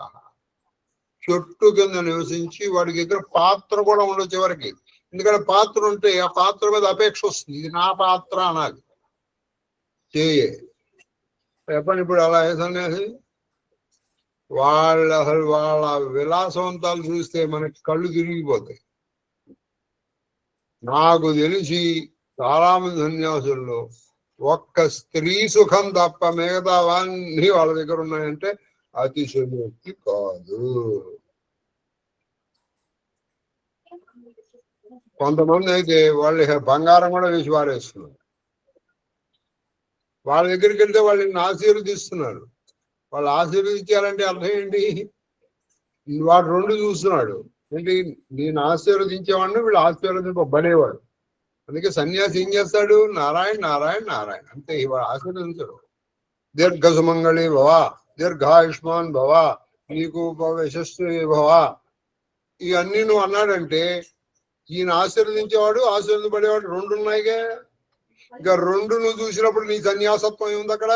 [SPEAKER 1] చెట్టు కింద నివసించి వాడికి దగ్గర పాత్ర కూడా ఉండదు చివరికి. ఎందుకంటే పాత్ర ఉంటే ఆ పాత్ర మీద అపేక్ష వస్తుంది, ఇది నా పాత్ర అనాలి. చెప్పండి ఇప్పుడు అలా ఏ సన్యాసి? అసలు వాళ్ళ విలాసవంతాలు చూస్తే మనకి కళ్ళు తిరిగిపోతాయి. నాకు తెలిసి చాలా మంది సన్యాసుల్లో ఒక్క స్త్రీ సుఖం తప్ప మిగతావన్నీ వాళ్ళ దగ్గర ఉన్నాయంటే అతిశయోక్తి కాదు. కొంతమంది అయితే వాళ్ళు బంగారం కూడా వేసి వారేస్తున్నారు. వాళ్ళ దగ్గరికి వెళ్తే వాళ్ళని ఆశీర్వదిస్తున్నారు. వాళ్ళు ఆశీర్వదించాలంటే అర్థం ఏంటి? వాడు రెండు చూస్తున్నాడు ఏంటి, నేను ఆశీర్వదించేవాడిని, వీళ్ళు ఆశీర్వదింపబడేవాడు. అందుకే సన్యాసి ఏం చేస్తాడు? నారాయణ నారాయణ నారాయణ అంతే. వాడు ఆశీర్వదించడు. దీర్ఘ సుమంగళి భవ, దీర్ఘాయుష్మాన్ భవ, నీకు యశస్సు భవ, ఇవన్నీ నువ్వు అన్నాడంటే ఈయన ఆశీర్వదించేవాడు ఆశీర్వదింపబడేవాడు రెండు ఉన్నాయిగా. ఇంకా రెండు నువ్వు చూసినప్పుడు నీ సన్యాసత్వం ఏముంది అక్కడ?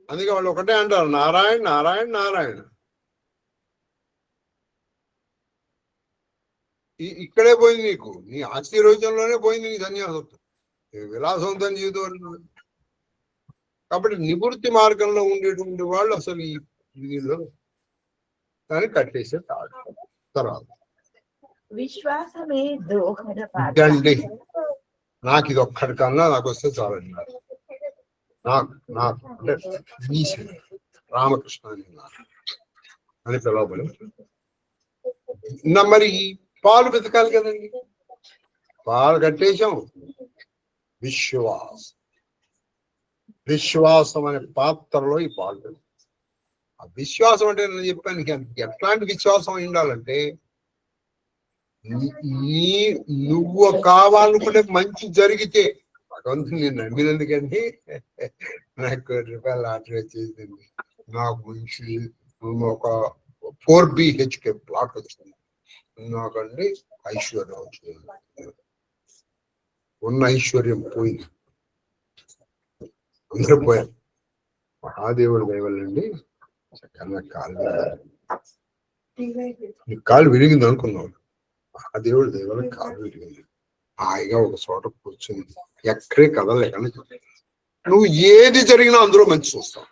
[SPEAKER 1] అందుకే వాళ్ళు ఒకటే అంటారు, నారాయణ నారాయణ నారాయణ. ఇక్కడే పోయింది నీకు, నీ ఆశీర్వచనంలోనే పోయింది నీ సన్యాసత్వం, విలాసవంతం జీవితం. కాబట్టి నివృత్తి మార్గంలో ఉండేటువంటి వాళ్ళు అసలు ఈ వీళ్ళు దాన్ని కట్టేసే తాడు. తర్వాత
[SPEAKER 2] విశ్వాసమే దోహద
[SPEAKER 1] అండి, నాకు ఇది ఒక్కడికన్నా నాకు వస్తే చాలండి. నాకు అంటే రామకృష్ణ అని పిలవబడి మరి పాలు వెతకాలి కదండి. పాలు కట్టేశాం. విశ్వాసం అనే పాత్రలో ఈ పాలు. ఆ విశ్వాసం అంటే నేను చెప్పాను, ఎట్లాంటి విశ్వాసం ఉండాలంటే నువ్వు కావాలనుకుంటే మంచి జరిగితే భగవంతుని నేను నమ్మినందుకండి నాకు ₹1 లాటరీ వచ్చేసింది, నాకు మంచి ఒక 4 BHK ప్లాట్ వచ్చింది, నాకండి ఐశ్వర్యం వచ్చింది. ఉన్న ఐశ్వర్యం పోయింది, అందరూ పోయారు. మహాదేవుడి దయవల్లండి చక్కగా కాలు విరిగింది అనుకున్నావు. మహాదేవుడి దయవల్ల కాలు విరిగింది. హాయిగా ఒక చోట కూర్చుంది, ఎక్కడే కదలేకని. నువ్వు ఏది జరిగినా అందులో మంచి చూస్తావు.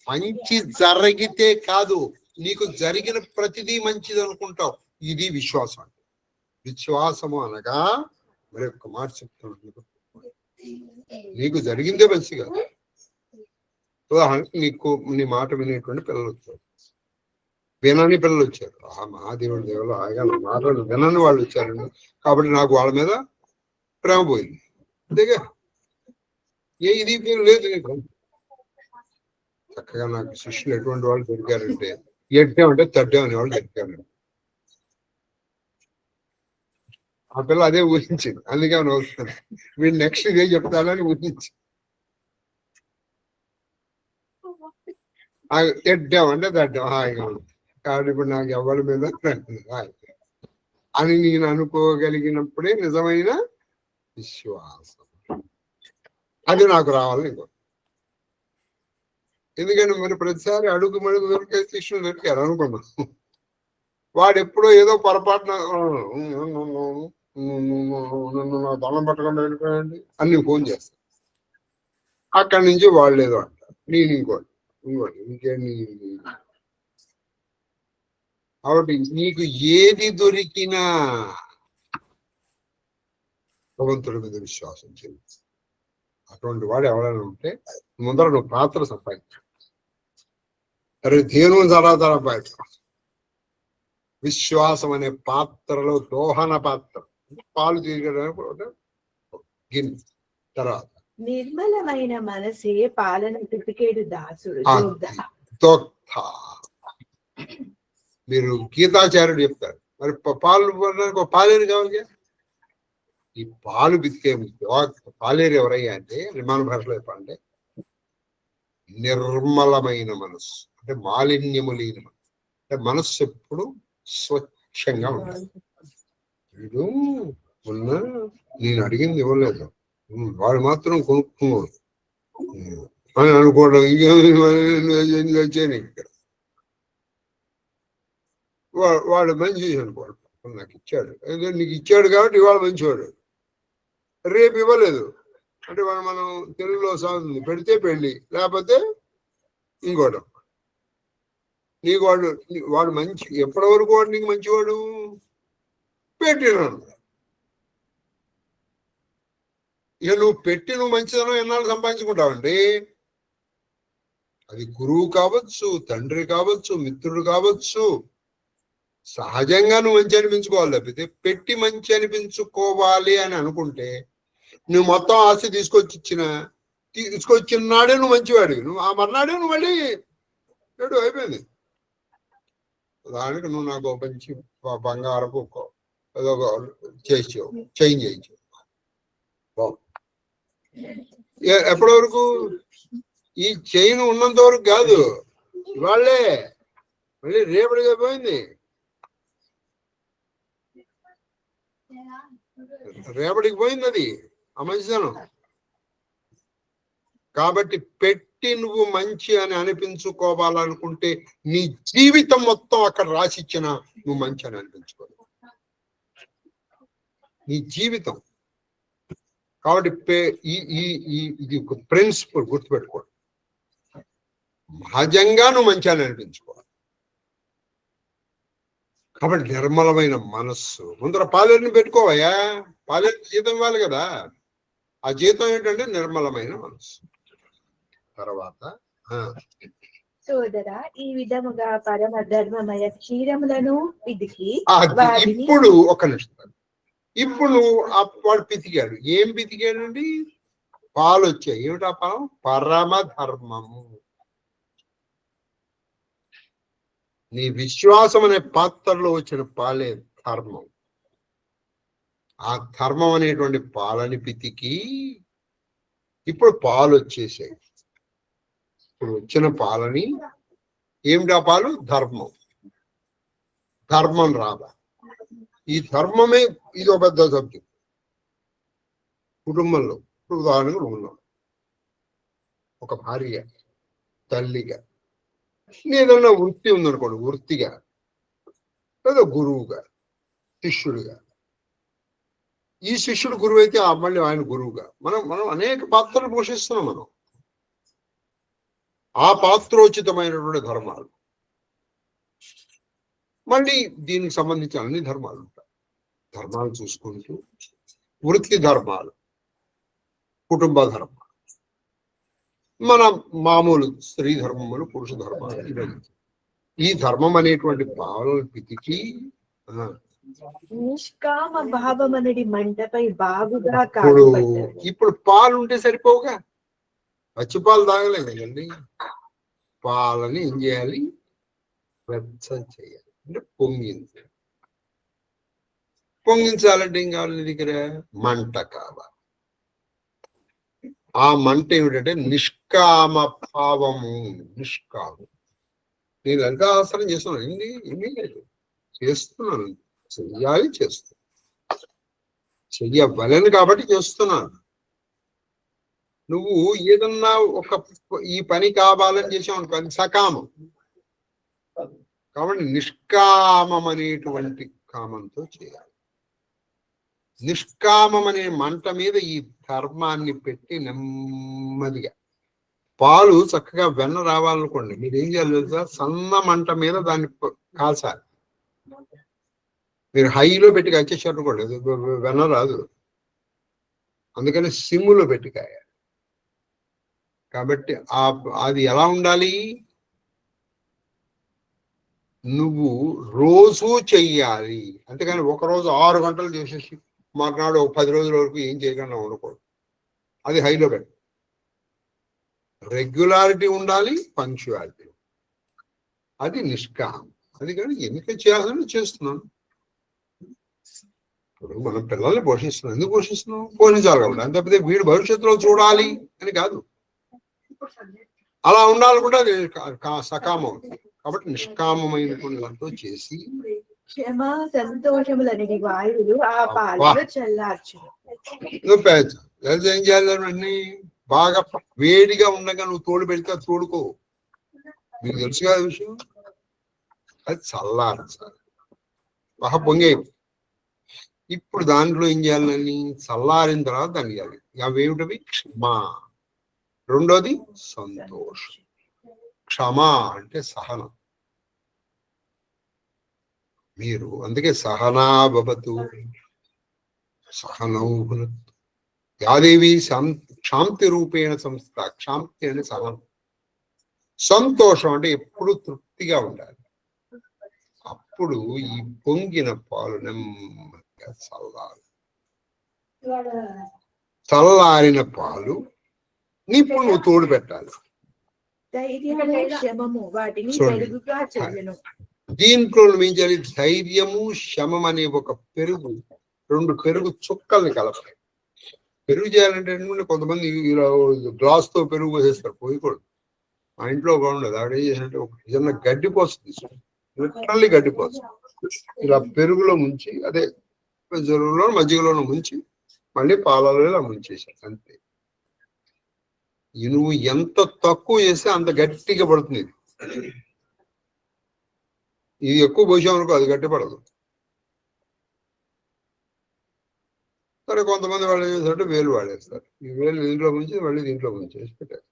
[SPEAKER 1] మంచి జరిగితే కాదు, నీకు జరిగిన ప్రతిదీ మంచిది అనుకుంటావు. ఇది విశ్వాసం. విశ్వాసము అనగా మరి ఒక్క మాట చెప్తున్నాను, నీకు జరిగిందే మంచిగా. ఉదాహరణకి నీ మాట వినేటువంటి పిల్లలు వచ్చారు, వినని పిల్లలు వచ్చారు. మహాదేవుడి దేవుడు హాయిగా మాటలు వినని వాళ్ళు వచ్చారండి, కాబట్టి నాకు వాళ్ళ మీద ప్రేమ పోయింది. అంతేగా, ఇది లేదు నీకు. చక్కగా నాకు శిష్యులు ఎటువంటి వాళ్ళు దొరికారంటే ఎట్టామంటే తట్టామనే వాళ్ళు దొరికారండి. ఆ పిల్ల అదే ఊహించింది, అందుకే మనం వస్తుంది వీళ్ళు నెక్స్ట్ ఇదే చెప్తానని ఊహించి ఎట్టామంటే తట్టాం హాయిగా. కాబట్టి ఇప్పుడు నాకు ఎవరి మీద అని నేను అనుకోగలిగినప్పుడే నిజమైన విశ్వాసం. అది నాకు రావాలని ఇంకో. ఎందుకంటే మరి ప్రతిసారి అడుగు మడుగు దొరికే శిష్యులు దొరికారు అనుకున్నాం. వాడు ఎప్పుడో ఏదో పొరపాటున నా దండం పట్టకుండా వెళ్ళిపోయండి అని ఫోన్ చేస్తాను. అక్కడి నుంచి వాళ్ళు ఏదో అంటారు, నేను ఇంకోటి ఇంకేంటి. కాబట్టి నీకు ఏది దొరికినా భగవంతుడి మీద విశ్వాసం చేయి. అటువంటి వాడు ఎవరైనా ఉంటే ముందర నువ్వు పాత్ర సంపాదించు. అరే దేను చాలా బయట విశ్వాసం అనే పాత్రలో దోహన పాత్ర, పాలు తీయడానికి గిన్నె. తర్వాత
[SPEAKER 2] నిర్మలమైన మనసే పాలన పితికేడు దాసుడు.
[SPEAKER 1] దోక్త. మీరు గీతాచార్యుడు చెప్తారు, మరి పాలు ఒక పాలేరు కావాలి. ఈ పాలు పితికే పాలేరు ఎవరయ్యా అంటే నిర్మాణ భాషలో చెప్పాలంటే నిర్మలమైన మనస్సు, అంటే మాలిన్యము లేని మనస్సు. అంటే మనస్సు ఎప్పుడు స్వచ్ఛంగా ఉంటుంది. వీడు మొన్న నేను అడిగింది ఇవ్వలేదు, వాడు మాత్రం కొనుక్కున్నాడు అని అనుకోవడం. ఇంకేం ఇక్కడ వాడు మంచి అనుకోడు, నాకు ఇచ్చాడు, నీకు ఇచ్చాడు కాబట్టి ఇవాళ మంచివాడు, రేపు ఇవ్వలేదు అంటే మనం తెలుగులో సాగుతుంది, పెడితే పెళ్ళి లేకపోతే ఇంకోటం. నీకు వాడు మంచి, ఎప్పటి వరకు వాడు నీకు మంచివాడు? పెట్టినాడు. ఇక నువ్వు పెట్టి నువ్వు మంచిదనం ఎన్నాళ్ళు సంపాదించుకుంటావండి. అది గురువు కావచ్చు, తండ్రి కావచ్చు, మిత్రుడు కావచ్చు. సహజంగా నువ్వు మంచి అనిపించుకోవాలి. తప్పితే పెట్టి మంచి అనిపించుకోవాలి అని అనుకుంటే నువ్వు మొత్తం ఆస్తి తీసుకొచ్చిన నాడే నువ్వు మంచివాడివి, నువ్వు ఆ మర్నాడే నువ్వు మళ్ళీ చెడు అయిపోయింది. దానికి నువ్వు నాకు మంచి బంగారపు ఏదో చేసావు, చేంజ్ చేయించావు. ఎప్పటి వరకు? ఈ చైన్ ఉన్నంత వరకు కాదు, ఇవాళ్లే మళ్ళీ రేపటిగా పోయింది. రేపటికి పోయింది అది ఆ మంచిదనం. కాబట్టి పెట్టి నువ్వు మంచి అని అనిపించుకోవాలనుకుంటే నీ జీవితం మొత్తం అక్కడ రాసిచ్చిన నువ్వు మంచి అని అనిపించుకో, నీ జీవితం. కాబట్టి ఇది ఒక ప్రిన్సిపల్ గుర్తుపెట్టుకోండి. సహజంగా నువ్వు మంచి అని అనిపించుకోవాలి. కాబట్టి నిర్మలమైన మనస్సు. ముందర పాలేరుని పెట్టుకోవయ్యా, పాలేరుని జీతం ఇవ్వాలి కదా. ఆ జీతం ఏంటంటే నిర్మలమైన మనస్సు. తర్వాత
[SPEAKER 2] సోదరా, ఈ విధముగా పరమ ధర్మమయ క్షీరములను పితికి
[SPEAKER 1] ఇప్పుడు ఒక నిమిషం. ఇప్పుడు వాడు పితికాడు. ఏం పితికాడండి? పాలు వచ్చాయి. ఏమిటా పాలం? పరమ ధర్మము. నీ విశ్వాసం అనే పాత్రలో వచ్చిన పాలే ధర్మం. ఆ ధర్మం అనేటువంటి పాలని పితికి ఇప్పుడు పాలు వచ్చేసాయి. ఇప్పుడు వచ్చిన పాలని ఏమిటా పాలు? ధర్మం. ధర్మం రాదా? ఈ ధర్మమే ఇది ఒక పెద్ద సబ్జెక్ట్. కుటుంబంలో ఇప్పుడు ఉదాహరణగా ఉన్నాం, ఒక భార్య, తల్లిగా, ఏదన్నా వృత్తి ఉందనుకోండి, వృత్తిగా, లేదా గురువుగా, శిష్యుడిగా. ఈ శిష్యుడు గురువు అయితే మళ్ళీ ఆయన గురువుగా మనం అనేక పాత్రలు పోషిస్తున్నాం. మనం ఆ పాత్రోచితమైనటువంటి ధర్మాలు, మళ్ళీ దీనికి సంబంధించిన అన్ని ధర్మాలు ఉంటాయి. ధర్మాలు చూసుకుంటూ వృత్తి ధర్మాలు, కుటుంబ ధర్మాలు, మన మామూలు స్త్రీ ధర్మములు, పురుష ధర్మాలు. ఈ ధర్మం అనేటువంటి భావాలను పితికి
[SPEAKER 2] నిష్కామ భావమనడి మంటపై బాగుగా
[SPEAKER 1] ఇప్పుడు పాలు ఉంటే సరిపోగా, పచ్చి పాలు తాగలేం కదండి. పాలని ఏం చేయాలి? వెచ్చం చేయాలి, అంటే పొంగించాలంటే ఏం కావాలి? నీ దగ్గర మంట కావాలి. ఆ మంట ఏమిటంటే నిష్కామ భావము. నిష్కామం. నేను ఎంత ఆసనం చేస్తున్నాను, ఏమీ లేదు, చేస్తున్నాను, చెయ్యాలి, చేస్తున్నాను, చెయ్యవలను కాబట్టి చేస్తున్నాను. నువ్వు ఏదన్నా ఈ పని కావాలని చేసావు, అది సకామం. కాబట్టి నిష్కామం అనేటువంటి కామంతో చేయాలి. నిష్కామం అనే మంట మీద ఈ ధర్మాన్ని పెట్టి నెమ్మదిగా, పాలు చక్కగా వెన్న రావాలనుకోండి, మీరు ఏం చేయాలి తెలుసా? సన్న మంట మీద దాన్ని కాల్చాలి. మీరు హైలో పెట్టి కాల్చేసారు అనుకోండి, వెన్న రాదు. అందుకని సిమ్ములో పెట్టి కాయాలి. కాబట్టి అది ఎలా ఉండాలి? నువ్వు రోజు చెయ్యాలి. అంతేకాని ఒకరోజు 6 గంటలు చేసేసి మర్నాడు 10 రోజుల వరకు ఏం చేయకుండా ఉండకూడదు. అది హైలో పెట్టు. రెగ్యులారిటీ ఉండాలి, పంక్చువాలిటీ, అది నిష్కామం. అది కానీ ఎన్నిక చేయాలని చేస్తున్నాను. ఇప్పుడు మనం పిల్లల్ని పోషిస్తున్నాం. ఎందుకు పోషిస్తున్నాం? పోషించాలి కాబట్టి. అంతేపోతే వీడు భవిష్యత్తులో చూడాలి అని కాదు. అలా ఉండాలనుకుంటే అది సకామం. కాబట్టి నిష్కామమైనటువంటి దాంతో చేసి
[SPEAKER 2] క్షమ సంతోషములని వాయువులు ఆ పాలలో చల్లార్చును.
[SPEAKER 1] నువ్వు ఏం చేయాలి? అన్ని బాగా వేడిగా ఉండగా నువ్వు తోడు పెడితే తోడుకో. మీకు తెలుసు కదా విషయం. అది చల్లార్చాలి, బాగా పొంగే. ఇప్పుడు దాంట్లో ఏం చేయాలని? చల్లారిన తర్వాత దాన్ని చేయాలి. అవేమిటవి? క్షమ. రెండోది సంతోషం. క్షమ అంటే సహనం. మీరు అందుకే సహనా భవతు సహనౌ భునత్తు. యాదేవి శాంతి రూపేణ సంస్థ. క్షాంతి అంటే సహనం. సంతోషం అంటే ఎప్పుడు తృప్తిగా ఉండాలి. అప్పుడు ఈ పొంగిన పాలు నెమ్మదిగా చల్లాలి. చల్లారిన పాలు ఇప్పుడు నువ్వు తోడు పెట్టాలి. దీంట్లో నువ్వు ఏం చేయాలి? ధైర్యము శమం అనే ఒక పెరుగు, 2 పెరుగు చుక్కల్ని కలపాలి. పెరుగు చేయాలంటే కొంతమంది ఇలా గ్లాస్ తో పెరుగు పోసేస్తారు. పోయకూడదు. మా ఇంట్లో బాగుండదు. ఆవిడ ఏం చేసినట్టే ఒక చిన్న గడ్డిపోస తీసుకుంటాం. లిటరల్లీ గడ్డిపోస ఇలా పెరుగులో ముంచి, అదే జరువులో మజ్జిగలోనూ ముంచి మళ్ళీ పాలలో ఇలా ముంచేసారు. అంతే. నువ్వు ఎంత తక్కువ చేస్తే అంత గట్టిగా పడుతుంది. ఇది ఎక్కువ పోసామనుకో అది గట్టి పడదు. సరే, కొంతమంది వాళ్ళు ఏం చేస్తారంటే వేలు వాడేస్తారు. ఈ వేలు దీంట్లో ముంచి మళ్ళీ దీంట్లో ముంచేసి పెట్టారు.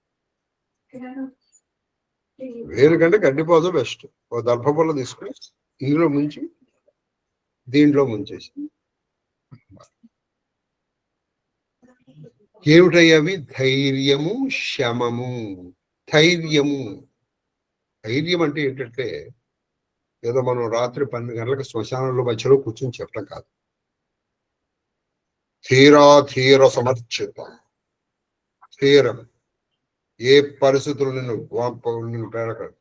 [SPEAKER 1] వేలు కంటే గడ్డిపోదు బెస్ట్. ఒక దర్భపొల్ల తీసుకుని ఇందులో ముంచి దీంట్లో ముంచేసి. ఏమిటయ్యవి? ధైర్యము శమము. ధైర్యము, ధైర్యం అంటే ఏంటంటే ఏదో మనం రాత్రి 12 గంటలకు శ్మశానంలో మధ్యలో కూర్చొని చెప్పడం కాదు. ధీర సమర్చిత. ధీరం. ఏ పరిస్థితులు నిన్ను పేడకడు,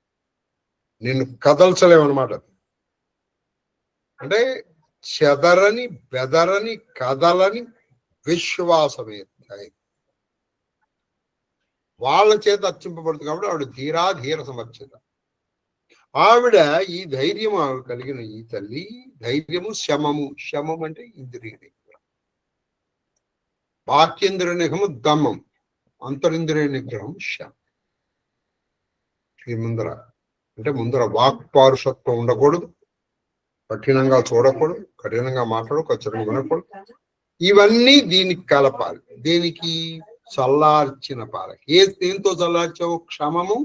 [SPEAKER 1] నిన్ను కదల్చలేమన్నమాట. అంటే చెదరని, బెదరని, కదలని విశ్వాసమే ధైర్యం. వాళ్ళ చేత అర్చింపబడుతుంది కాబట్టి ఆవిడ ధీర సమర్చిత. ఆవిడ ఈ ధైర్యం ఆవిడ కలిగిన ఈ తల్లి ధైర్యము శమము. శమం అంటే ఇంద్రియ నిగ్రహం. బాహ్యేంద్రియ నిగ్రహము దమం, అంతరింద్రియ నిగ్రహం శమం. ఈ ముందర వాక్పారుషత్వం ఉండకూడదు, కఠినంగా చూడకూడదు, కఠినంగా మాట్లాడు, కచ్చరంగా వినకూడదు. ఇవన్నీ దీనికి కలపాలి. దేనికి? చల్లార్చిన పాలకి. దేంతో చల్లార్చావు? క్షమము,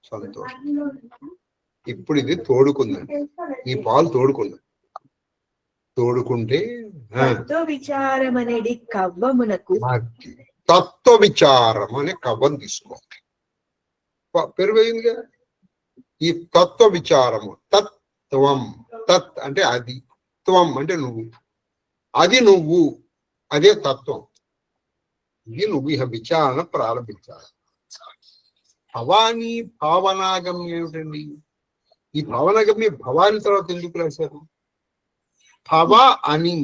[SPEAKER 1] సంతోషం. ఇప్పుడు ఇది తోడుకుందండి. ఈ పాలు తోడుకుంది. తోడుకుంటే
[SPEAKER 2] విచారం అనేది కవ్వమునకు.
[SPEAKER 1] తత్వ విచారం అనే కవ్వం తీసుకోవాలి. పెరుగు అయిందిగా. ఈ తత్వ విచారము. తత్వం. తత్ అంటే అది, త్వం అంటే నువ్వు, అది నువ్వు, అదే తత్వం. ఇది నువ్వు ఇహ విచారణ ప్రారంభించాలి. భవానీ భావనాగమ్యం ఏమిటండి? ఈ భావనాగమ్య భవాని తర్వాత ఎందుకు రాశారు? భవ అని.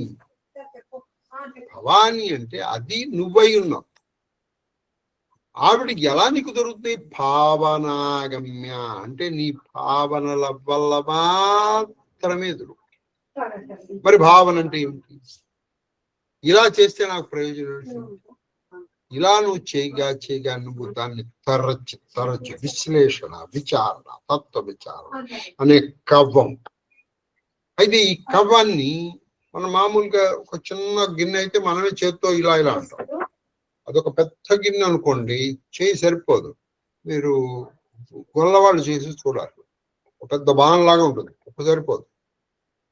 [SPEAKER 1] భవాని అంటే అది నువ్వై ఉన్నావు. ఆవిడికి ఎలా నీకు దొరుకుతుంది? భావనాగమ్య అంటే నీ భావనల వల్ల మాత్రమే దొరుకుతుంది. మరి భావన అంటే ఏమిటి? ఇలా చేస్తే నాకు ప్రయోజనం. ఇలా నువ్వు చేయగా నువ్వు దాన్ని తరచి విశ్లేషణ, విచారణ, తత్వ విచారణ అనే కవ్వం. అయితే ఈ కవ్వాన్ని మనం మామూలుగా ఒక చిన్న గిన్నె అయితే మనమే చేత్తో ఇలా అంటాం. అదొక పెద్ద గిన్నె అనుకోండి, చేయి సరిపోదు. మీరు గొల్లవాళ్ళు చేసి చూడాలి. ఒక పెద్ద బాణంలాగా ఉంటుంది, ఒక సరిపోదు.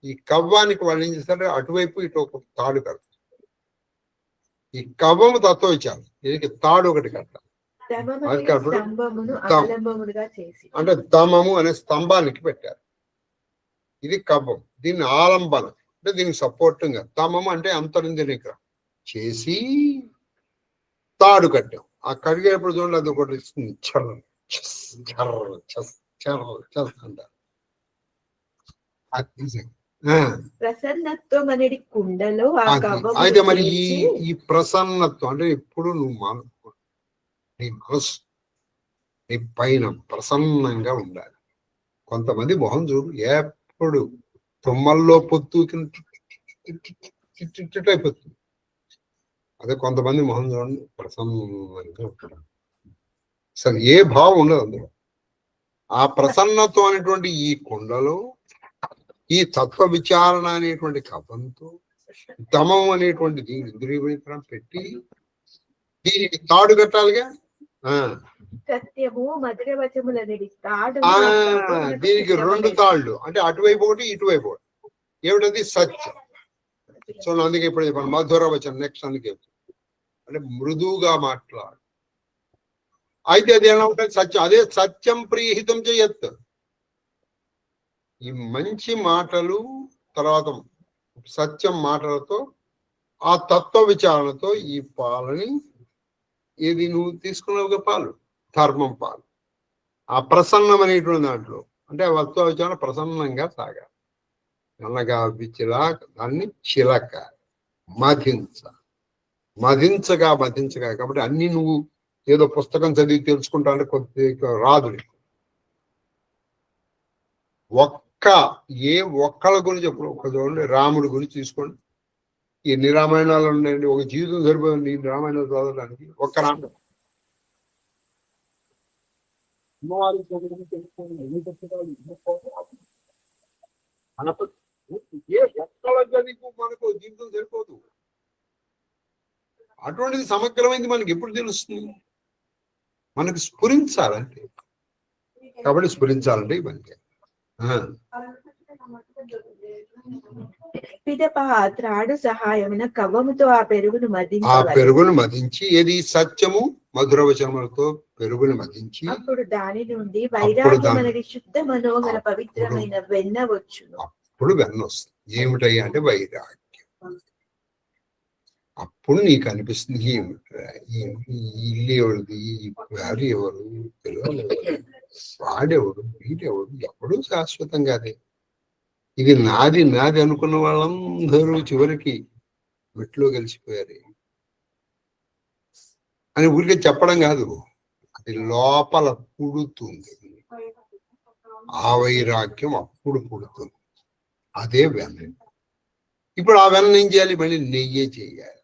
[SPEAKER 1] ఈ కవ్వానికి వాళ్ళు ఏం చేస్తారంటే అటువైపు ఇటు ఒక తాడు కడతారు. ఈ కవ్వము తత్వం ఇచ్చారు. దీనికి తాడు ఒకటి కట్టాలి. అంటే దమము అనే స్తంభానికి పెట్టారు. ఇది కవ్వం. దీన్ని ఆలంబన అంటే దీనికి సపోర్టింగ్. తమం అంటే అంతరింద్రియ నిగ్రహం చేసి తాడు కట్టాం. ఆ కడిగేటప్పుడు చూడండి అది ఒకటి ఇస్తుంది, చర్ర చస్ చర్ర చస్ చర్ర చస్ అంటారు.
[SPEAKER 2] ప్రసన్నత్వం అనేది కుండలో ఆ కవ్వమును
[SPEAKER 1] అయితే మరి
[SPEAKER 2] చేర్చి
[SPEAKER 1] ఈ ప్రసన్నత్వం అంటే ఎప్పుడు నువ్వు నీ మనసు నీ పైన ప్రసన్నంగా ఉండాలి. కొంతమంది మొహం చూడు ఎప్పుడు తుమ్మల్లో అయిపోతుంది. అదే కొంతమంది మొహం చూడండి ప్రసన్నంగా ఉంటాడు. అసలు ఏ భావం ఉండదు అందులో. ఆ ప్రసన్నత్వం అనేటువంటి ఈ కుండలో ఈ తత్వ విచారణ అనేటువంటి కవ్వంతో దమం అనేటువంటి దీని ఇంద్రియ వినియోగం పెట్టి దీనికి తాడు కట్టాలిగా.
[SPEAKER 2] సత్యము మధుర వచములనేది తాడు.
[SPEAKER 1] దీనికి రెండు తాళ్ళు అంటే అటువైపు ఒకటి ఇటువైపు ఒకటి. ఏమిటది? సత్యం. సో అందుకే ఇప్పుడు చెప్పాను మధుర వచనం. నెక్స్ట్ అందుకే అంటే మృదువుగా మాట్లాడు. అయితే అది ఎలా ఉంటుంది? సత్యం. అదే సత్యం ప్రియహితం చేయత్. ఈ మంచి మాటలు తర్వాత సత్యం మాటలతో ఆ తత్వ విచారణతో ఈ పాలని ఏది నువ్వు తీసుకున్నావుగా పాలు, ధర్మం పాలు, ఆ ప్రసన్నం అనేటువంటి దాంట్లో అంటే తత్వ విచారణ ప్రసన్నంగా సాగాలి. అనగా విచిలాక దాన్ని చిలక మధించగా కాబట్టి అన్ని నువ్వు ఏదో పుస్తకం చదివి తెలుసుకుంటా అంటే కొద్ది రాదు. ఒక్కళ్ళ గురించి చెప్పు. ఒక చూడండి రాముడి గురించి తీసుకోండి. ఎన్ని రామాయణాలు ఉన్నాయండి? ఒక జీవితం సరిపోయింది రామాయణాలు చదవడానికి. ఒక్క రాముడు మనకు జీవితం సరిపోదు. అటువంటిది సమగ్రమైంది మనకి ఎప్పుడు తెలుస్తుంది? మనకు స్ఫురించాలంటే. కాబట్టి స్ఫురించాలంటే ఇవన్నీ.
[SPEAKER 2] పిదప త్రాడు సహాయమైన కవ్వముతో ఆ పెరుగును
[SPEAKER 1] మదించి ఏది సత్యము మధుర వచనములతో పెరుగును మదించి
[SPEAKER 2] అప్పుడు దాని నుండి వైరాగ్యం అనేది శుద్ధ మనోహర పవిత్రమైన వెన్న వచ్చును.
[SPEAKER 1] అప్పుడు వెన్న వస్తుంది. ఏమిటయ్యా అంటే వైరాగ్యం. అప్పుడు నీకు అనిపిస్తుంది ఈ ఇల్లు ఎవరిది, ఈ భార్య ఎవరు, పిల్లలు వాడెవడు, వీడెవడు, ఎప్పుడూ శాశ్వతం కాదే. ఇది నాది అనుకున్న వాళ్ళందరూ చివరికి మెట్లో కలిసిపోయారు అని ఊరికే చెప్పడం కాదు, అది లోపల పుడుతుంది. ఆ వైరాగ్యం అప్పుడు పుడుతుంది. అదే వెన్న. ఇప్పుడు ఆ వెన్న ఏం చేయాలి? మళ్ళీ నెయ్యే చేయాలి.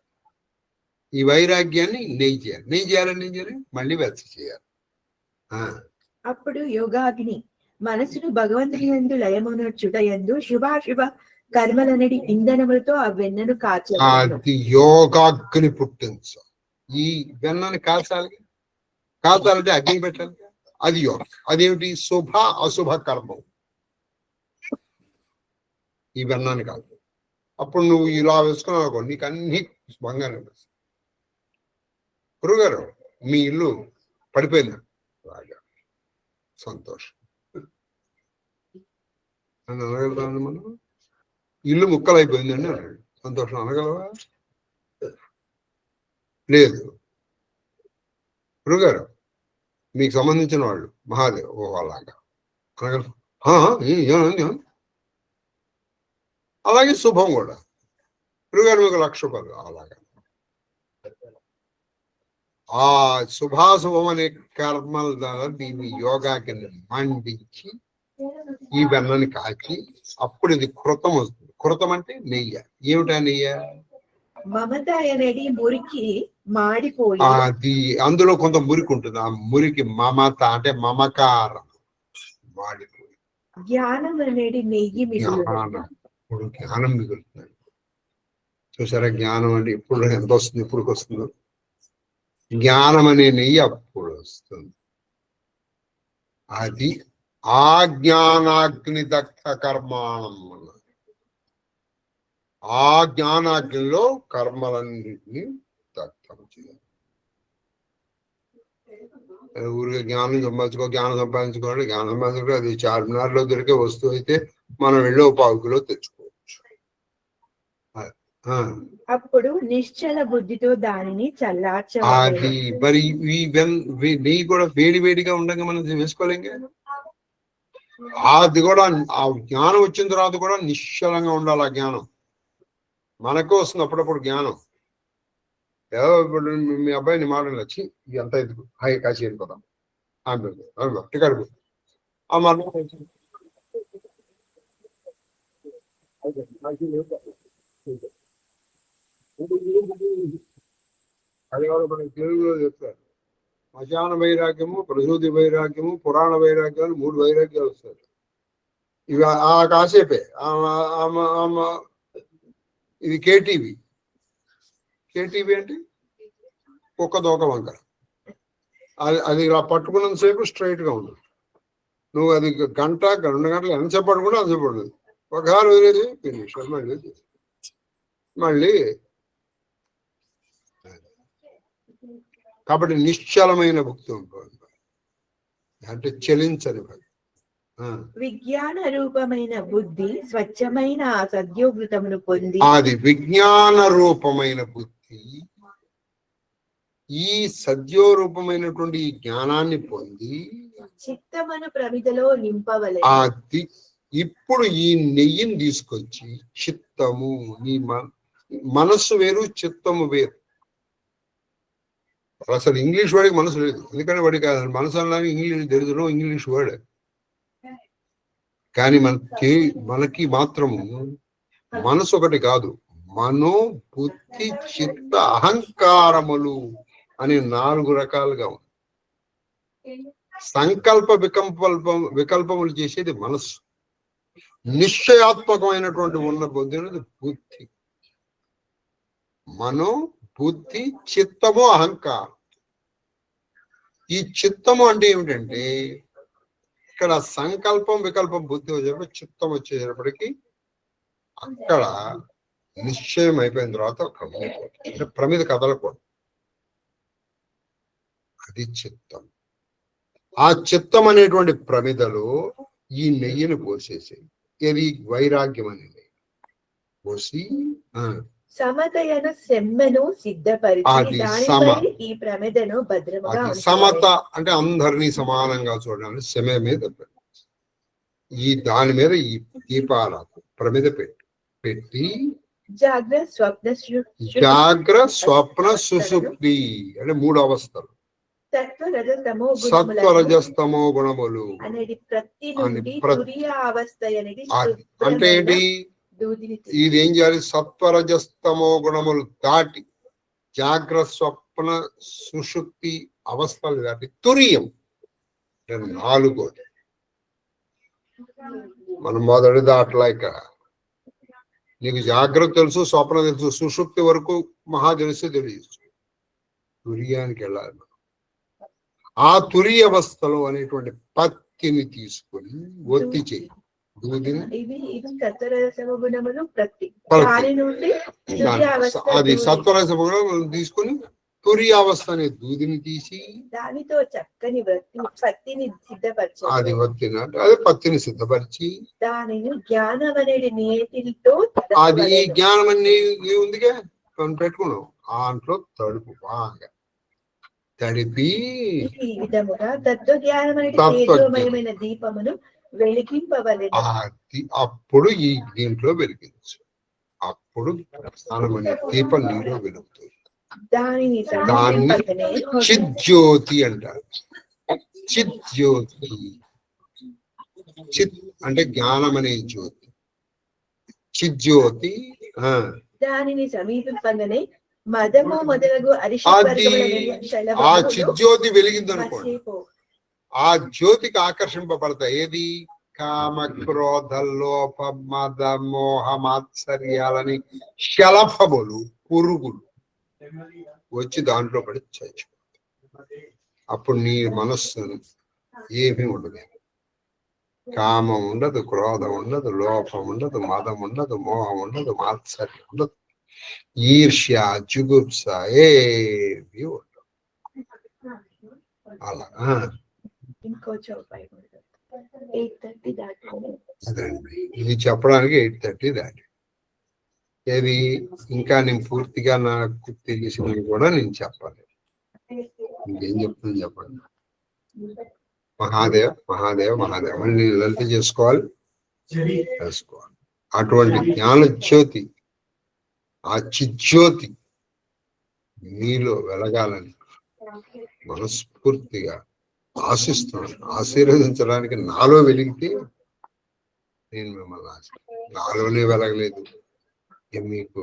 [SPEAKER 1] ఈ వైరాగ్యాన్ని నెయ్యి చేయాలి. మళ్ళీ వెచ్చ చేయాలి.
[SPEAKER 2] అప్పుడు యోగాగ్ని మనసును భగవంతుని యందు లయమునర్చుట యందు శుభాశుభ కర్మలనడి ఇంధనములతో ఆ వెన్నను
[SPEAKER 1] కాచాలి. యోగాగ్ని పుట్టించ. ఈ వెన్నని కాచాలంటే అగ్ని పెట్టాలి. అది యోగం. అదేమిటి? శుభ అశుభ కర్మం ఈ వెన్నాన్ని కాదు. అప్పుడు నువ్వు ఇలా వేసుకున్నావు అనుకో, నీకు అన్ని బంగారం. గురుగారు మీ ఇల్లు పడిపోయింది. రాజా సంతోషం అని అనగలుగుతాను. మనం ఇల్లు ముక్కలైపోయిందండి అన్నాడు. సంతోషం అనగలవా? లేదు. గురుగారు మీకు సంబంధించిన వాళ్ళు మహాదేవ్ అలాగా అనగలరు. అలాగే శుభం కూడా. గురుగారు మీకు 1,00,000 రూపాయలు అలాగా. ఆ శుభాశుభం అనే కర్మల ద్వారా దీన్ని యోగా కింద మండించి ఈ వెన్నని కాచి అప్పుడు ఇది కృతం వస్తుంది. కృతం అంటే నెయ్య. ఏమిటా నెయ్య?
[SPEAKER 2] మమత అనేది మురికి మాడిపోయి
[SPEAKER 1] అది అందులో కొంత మురికి ఉంటుంది. ఆ మురికి మమత అంటే మమకారం మాడిపోయి
[SPEAKER 2] జ్ఞానం అనేది నెయ్యి
[SPEAKER 1] ఇప్పుడు జ్ఞానం మిగులుతుంది. చూసారా? జ్ఞానం అంటే ఇప్పుడు ఎంత వస్తుంది? ఇప్పుడు వస్తుందో జ్ఞానం అనే నెయ్యి అప్పుడు వస్తుంది. అది ఆ జ్ఞానాగ్ని దగ్ధ కర్మాణం. ఆ జ్ఞానాగ్నిలో కర్మలన్నింటినీ దగ్ధం చేయాలి. ఊరికే జ్ఞానం సంపాదించుకోవాలి. జ్ఞానం సంపాదించుకోవాలి అది చార్మినార్లో దొరికే వస్తువు అయితే మనం వెళ్ళో పావుకిలో తెచ్చుకోవచ్చు.
[SPEAKER 2] అప్పుడు నిశ్చల బుద్ధితో దానిని
[SPEAKER 1] అది
[SPEAKER 2] చల్లార్చవాలి.
[SPEAKER 1] మరి నెయ్యి కూడా వేడి వేడిగా ఉండగా మనం వేసుకోలేం. అది కూడా ఆ జ్ఞానం వచ్చిన తర్వాత కూడా నిశ్చలంగా ఉండాలి. ఆ జ్ఞానం మనకు వస్తుంది అప్పుడప్పుడు జ్ఞానం. ఏదో ఇప్పుడు మీ అబ్బాయిని మాటలు వచ్చి ఎంత ఎందుకు హాయి కాచి వెళ్ళిపోతాం టికెట్ అది కూడా మనకి తెలుగులో చెప్తారు. శ్మశాన వైరాగ్యము, ప్రసూతి వైరాగ్యము, పురాణ వైరాగ్యాలు 3 వైరాగ్యాలు వస్తాయి. ఇవి ఆ కాసేపే. ఇది కేటీవీ. కేటీవీ అంటే కుక్క దోక వంక. అది ఇలా పట్టుకున్నంతసేపు స్ట్రైట్ గా ఉండదు. నువ్వు అది గంట 2 గంటలు ఎంతసేపు పడుకుంటే అంతసేపు పడుతుంది. ఒకసారి వదిలేది ఫినిష్. మళ్ళీ కాబట్టి నిశ్చలమైన భక్తి ఉంటుంది, అంటే చలించని భక్తి.
[SPEAKER 2] విజ్ఞాన రూపమైన బుద్ధి స్వచ్ఛమైన సద్యోవృతమును పొంది,
[SPEAKER 1] అది విజ్ఞాన రూపమైన బుద్ధి ఈ సద్యోరూపమైనటువంటి ఈ జ్ఞానాన్ని పొంది
[SPEAKER 2] చిత్తమను ప్రమిదలో నింపవలె.
[SPEAKER 1] అది ఇప్పుడు ఈ నెయ్యిని తీసుకొచ్చి చిత్తము, నీ మనస్సు వేరు, చిత్తము వేరు. అసలు ఇంగ్లీష్ వాడికి మనసు లేదు, ఎందుకంటే వాడికి మనసు అనడానికి ఇంగ్లీష్ తెలుసులో ఇంగ్లీష్ వర్డ్. కానీ మనకి మాత్రము మనసు ఒకటి కాదు, మనో బుద్ధి చిత్త అహంకారములు అనే 4 రకాలుగా ఉంది. సంకల్ప వికల్పములు చేసేది మనస్సు. నిశ్చయాత్మకమైనటువంటి ఉన్న బుద్ధి అనేది బుద్ధి. మనో బుద్ధి చిత్తము అహంకారం. ఈ చిత్తము అంటే ఏమిటంటే ఇక్కడ సంకల్పం వికల్పం బుద్ధి వచ్చేటప్పుడు చిత్తం వచ్చేటప్పటికి అక్కడ నిశ్చయం అయిపోయిన తర్వాత అంటే ప్రమిద కదలకూడదు. అది చిత్తం. ఆ చిత్తం అనేటువంటి ప్రమిదలో ఈ నెయ్యిని పోసేసి ఇది వైరాగ్యం అనేది పోసి
[SPEAKER 2] సమతయను సెమ్మెను సిద్ధపరిచి ఈ ప్రమిదను భద్రముగా
[SPEAKER 1] సమత అంటే అందరినీ సమానంగా చూడాలి. సెమె మీద ఈ దాని మీద ఈ దీపాలకు ప్రమిద పెట్టి జాగ్ర స్వప్న సుషుప్తి అంటే 3 అవస్థలు, సత్వరజస్తమో గుణములు అంటే ఏంటి? ఇది ఏం చేయాలి? సత్వరజస్తమో గుణములు దాటి జాగ్రత్త స్వప్న సుషుప్తి అవస్థలు దాటి తురియం 4. మనం మొదటి దాంట్లో ఇక్కడ నీకు జాగ్రత్త తెలుసు, స్వప్న తెలుసు, సుషుప్తి వరకు మహా తెలిసి తెలియదు. తురియానికి వెళ్ళాలి. ఆ తురి అవస్థలో అనేటువంటి పత్తిని తీసుకొని ఒత్తి చేయి. అది సత్వరస గుణం తీసుకొని తురి అవస్థ అనే దూదిని తీసి
[SPEAKER 2] దానితో చక్కని పత్తిని సిద్ధపరిచి
[SPEAKER 1] అది ఒత్తినట్టు అదే పత్తిని సిద్ధపరిచి
[SPEAKER 2] దానిని జ్ఞానం అనేది నియతితో
[SPEAKER 1] అది ఈ జ్ఞానం అని ఉందిగా పెట్టుకున్నాం. దాంట్లో తడుపు బాగా తడిపి
[SPEAKER 2] ఈ విధముగా తత్వజ్ఞానమైన దీపమును వెలిగింపవలెను.
[SPEAKER 1] అప్పుడు ఈ దీంట్లో వెలిగించు. అప్పుడు స్నానమనే దీపం నీలో వెలుగుతుంది. దాన్ని చిజ్యోతి అంటారు. చిజ్యోతి, చిత్ అంటే జ్ఞానం అనే జ్యోతి. చిజ్యోతి.
[SPEAKER 2] దానిని సమీపింపగానే మదము మొదలగు
[SPEAKER 1] ఆ చిజ్యోతి వెలిగింది అనుకోండి, ఆ జ్యోతికి ఆకర్షింపబడతాయి. ఏది? కామ క్రోధ లోప మద మోహ మాత్సర్యాలని శలభములు, పురుగులు వచ్చి దాంట్లో పడి చచ్చిపోతాయి. అప్పుడు నీ మనస్సు ఏమీ ఉండదు. కామం ఉండదు, క్రోధం ఉండదు, లోపం ఉండదు, మదం ఉండదు, మోహం ఉండదు, మాత్సర్యం ఉండదు, ఈర్ష్య జుగుప్స ఏవి ఉండవు. అలా
[SPEAKER 2] ఇంకో చౌపాయి 8:30 దాటింది.
[SPEAKER 1] అదండి ఇది చెప్పడానికి 8:30 దాటి. ఏది ఇంకా నేను పూర్తిగా నాకు తెలిసినవి కూడా నేను చెప్పాలి. ఇంకేం చెప్తుంది చెప్పండి. మహాదేవ్ మహాదేవ్ మహాదేవ్ మళ్ళీ లలిత చేసుకోవాలి. అటువంటి జ్ఞాన జ్యోతి, ఆ చిజ్యోతి మీలో వెలగాలని మనస్ఫూర్తిగా ఆశిస్తున్నాను. ఆశీర్వదించడానికి నాలో వెలిగితే నేను మిమ్మల్ని నాలోనే వెలగలేదు. మీకు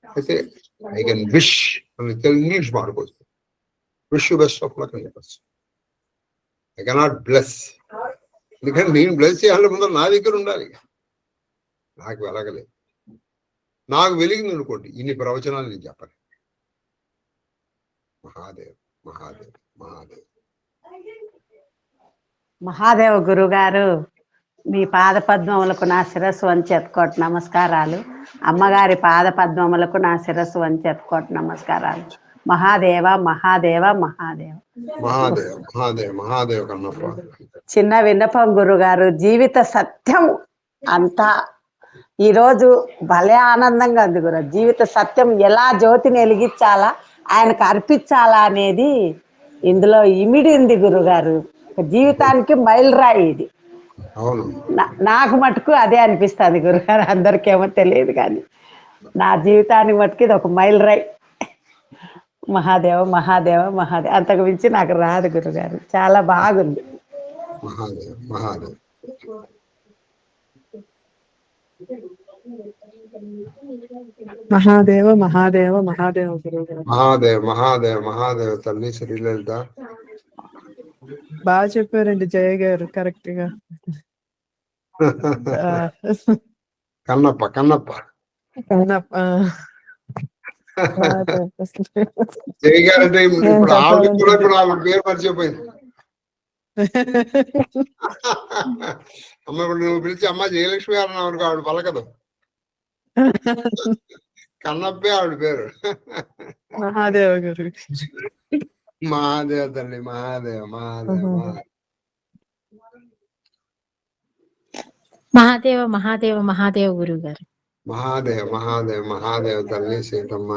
[SPEAKER 1] అయితే ఐ కెన్ విష్ ఇంగ్లీష్ మాట్లాడుకోవచ్చు. Wish you best of luck అని చెప్పచ్చు. ఐ కెనాట్ బ్లెస్, ఎందుకంటే నేను బ్లెస్ చేయాలి ముందు నా దగ్గర ఉండాలి. నాకు వెలగలేదు, నాకు వెలిగింది అనుకోండి ఇన్ని ప్రవచనాలు నేను చెప్పను. మహాదేవ్ మహాదేవ్ మహాదేవ్.
[SPEAKER 3] మహాదేవ గురుగారు, మీ పాద పద్మములకు నా శిరస్సు వంచి ఎత్తుకోటి నమస్కారాలు. అమ్మగారి పాద పద్మములకు నా శిరస్సు వంచి ఎత్తుకోటి నమస్కారాలు. మహాదేవ మహాదేవ మహాదేవ.
[SPEAKER 1] మహాదేవ్ మహాదేవ్ మహాదేవ్ కన్నప్ప.
[SPEAKER 3] చిన్న విన్నపం గురుగారు, జీవిత సత్యం అంతా ఈరోజు భలే ఆనందంగా ఉంది గురు. జీవిత సత్యం ఎలా జ్యోతిని వెలిగించాలా, ఆయనకు అర్పించాలా అనేది ఇందులో ఇమిడి ఉంది గురుగారు. జీవితానికి మైలురాయి ఇది.
[SPEAKER 1] అవును,
[SPEAKER 3] నాకు మటుకు అదే అనిపిస్తుంది గురుగారు. అందరికేమో తెలియదు కానీ నా జీవితానికి మటుకు ఇది ఒక మైలురాయి. మహాదేవ మహాదేవ మహాదేవ, అంతకు మించి నాకు రాదు గురుగారు. చాలా బాగుంది.
[SPEAKER 1] మహాదేవ్ మహాదేవ్.
[SPEAKER 4] మహాదేవ మహాదేవ మహాదేవ గురుగారు.
[SPEAKER 1] మహాదేవ్ మహాదేవ్ మహాదేవ్ తల్లి శ్రీలలిత.
[SPEAKER 4] బాగా చెప్పారండి జయ గారు, కరెక్ట్ గా.
[SPEAKER 1] కన్నప్ప కన్నప్ప. జయ గారు అంటే ఇప్పుడు ఆవిడ కూడా ఇప్పుడు ఆవిడ పేరు మర్చిపోయింది. అమ్మ ఇప్పుడు నువ్వు పిలిచి అమ్మ జయలక్ష్మి గారు అన్నావు, ఆవిడ పలకదు. కన్నప్పే ఆవిడ పేరు.
[SPEAKER 4] మహాదేవ గారు.
[SPEAKER 1] మహాదేవ తల్లి మహాదేవ మహాదేవ
[SPEAKER 5] మహాదేవ మహాదేవ మహాదేవ గురువు గారు.
[SPEAKER 1] మహాదేవ మహాదేవ మహాదేవ తల్లి సీతమ్మ.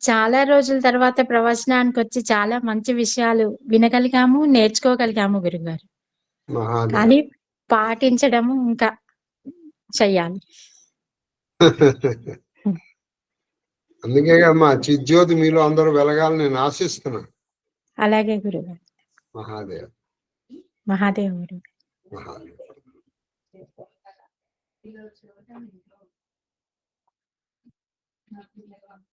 [SPEAKER 5] చాలా రోజుల తర్వాత ప్రవచనానికి వచ్చి చాలా మంచి విషయాలు వినగలిగాము, నేర్చుకోగలిగాము గురుగారు.
[SPEAKER 1] మహాదేవ.
[SPEAKER 5] కానీ పాటించడము ఇంకా చెయ్యాలి.
[SPEAKER 1] అందుకే కదమ్మా చిజ్యోతి మీలో అందరూ వెలగాలని నేను ఆశిస్తున్నా.
[SPEAKER 5] అలాగే గురుగారు.
[SPEAKER 1] మహాదేవ్
[SPEAKER 5] మహాదేవ గురువు.
[SPEAKER 1] మహాదేవ్.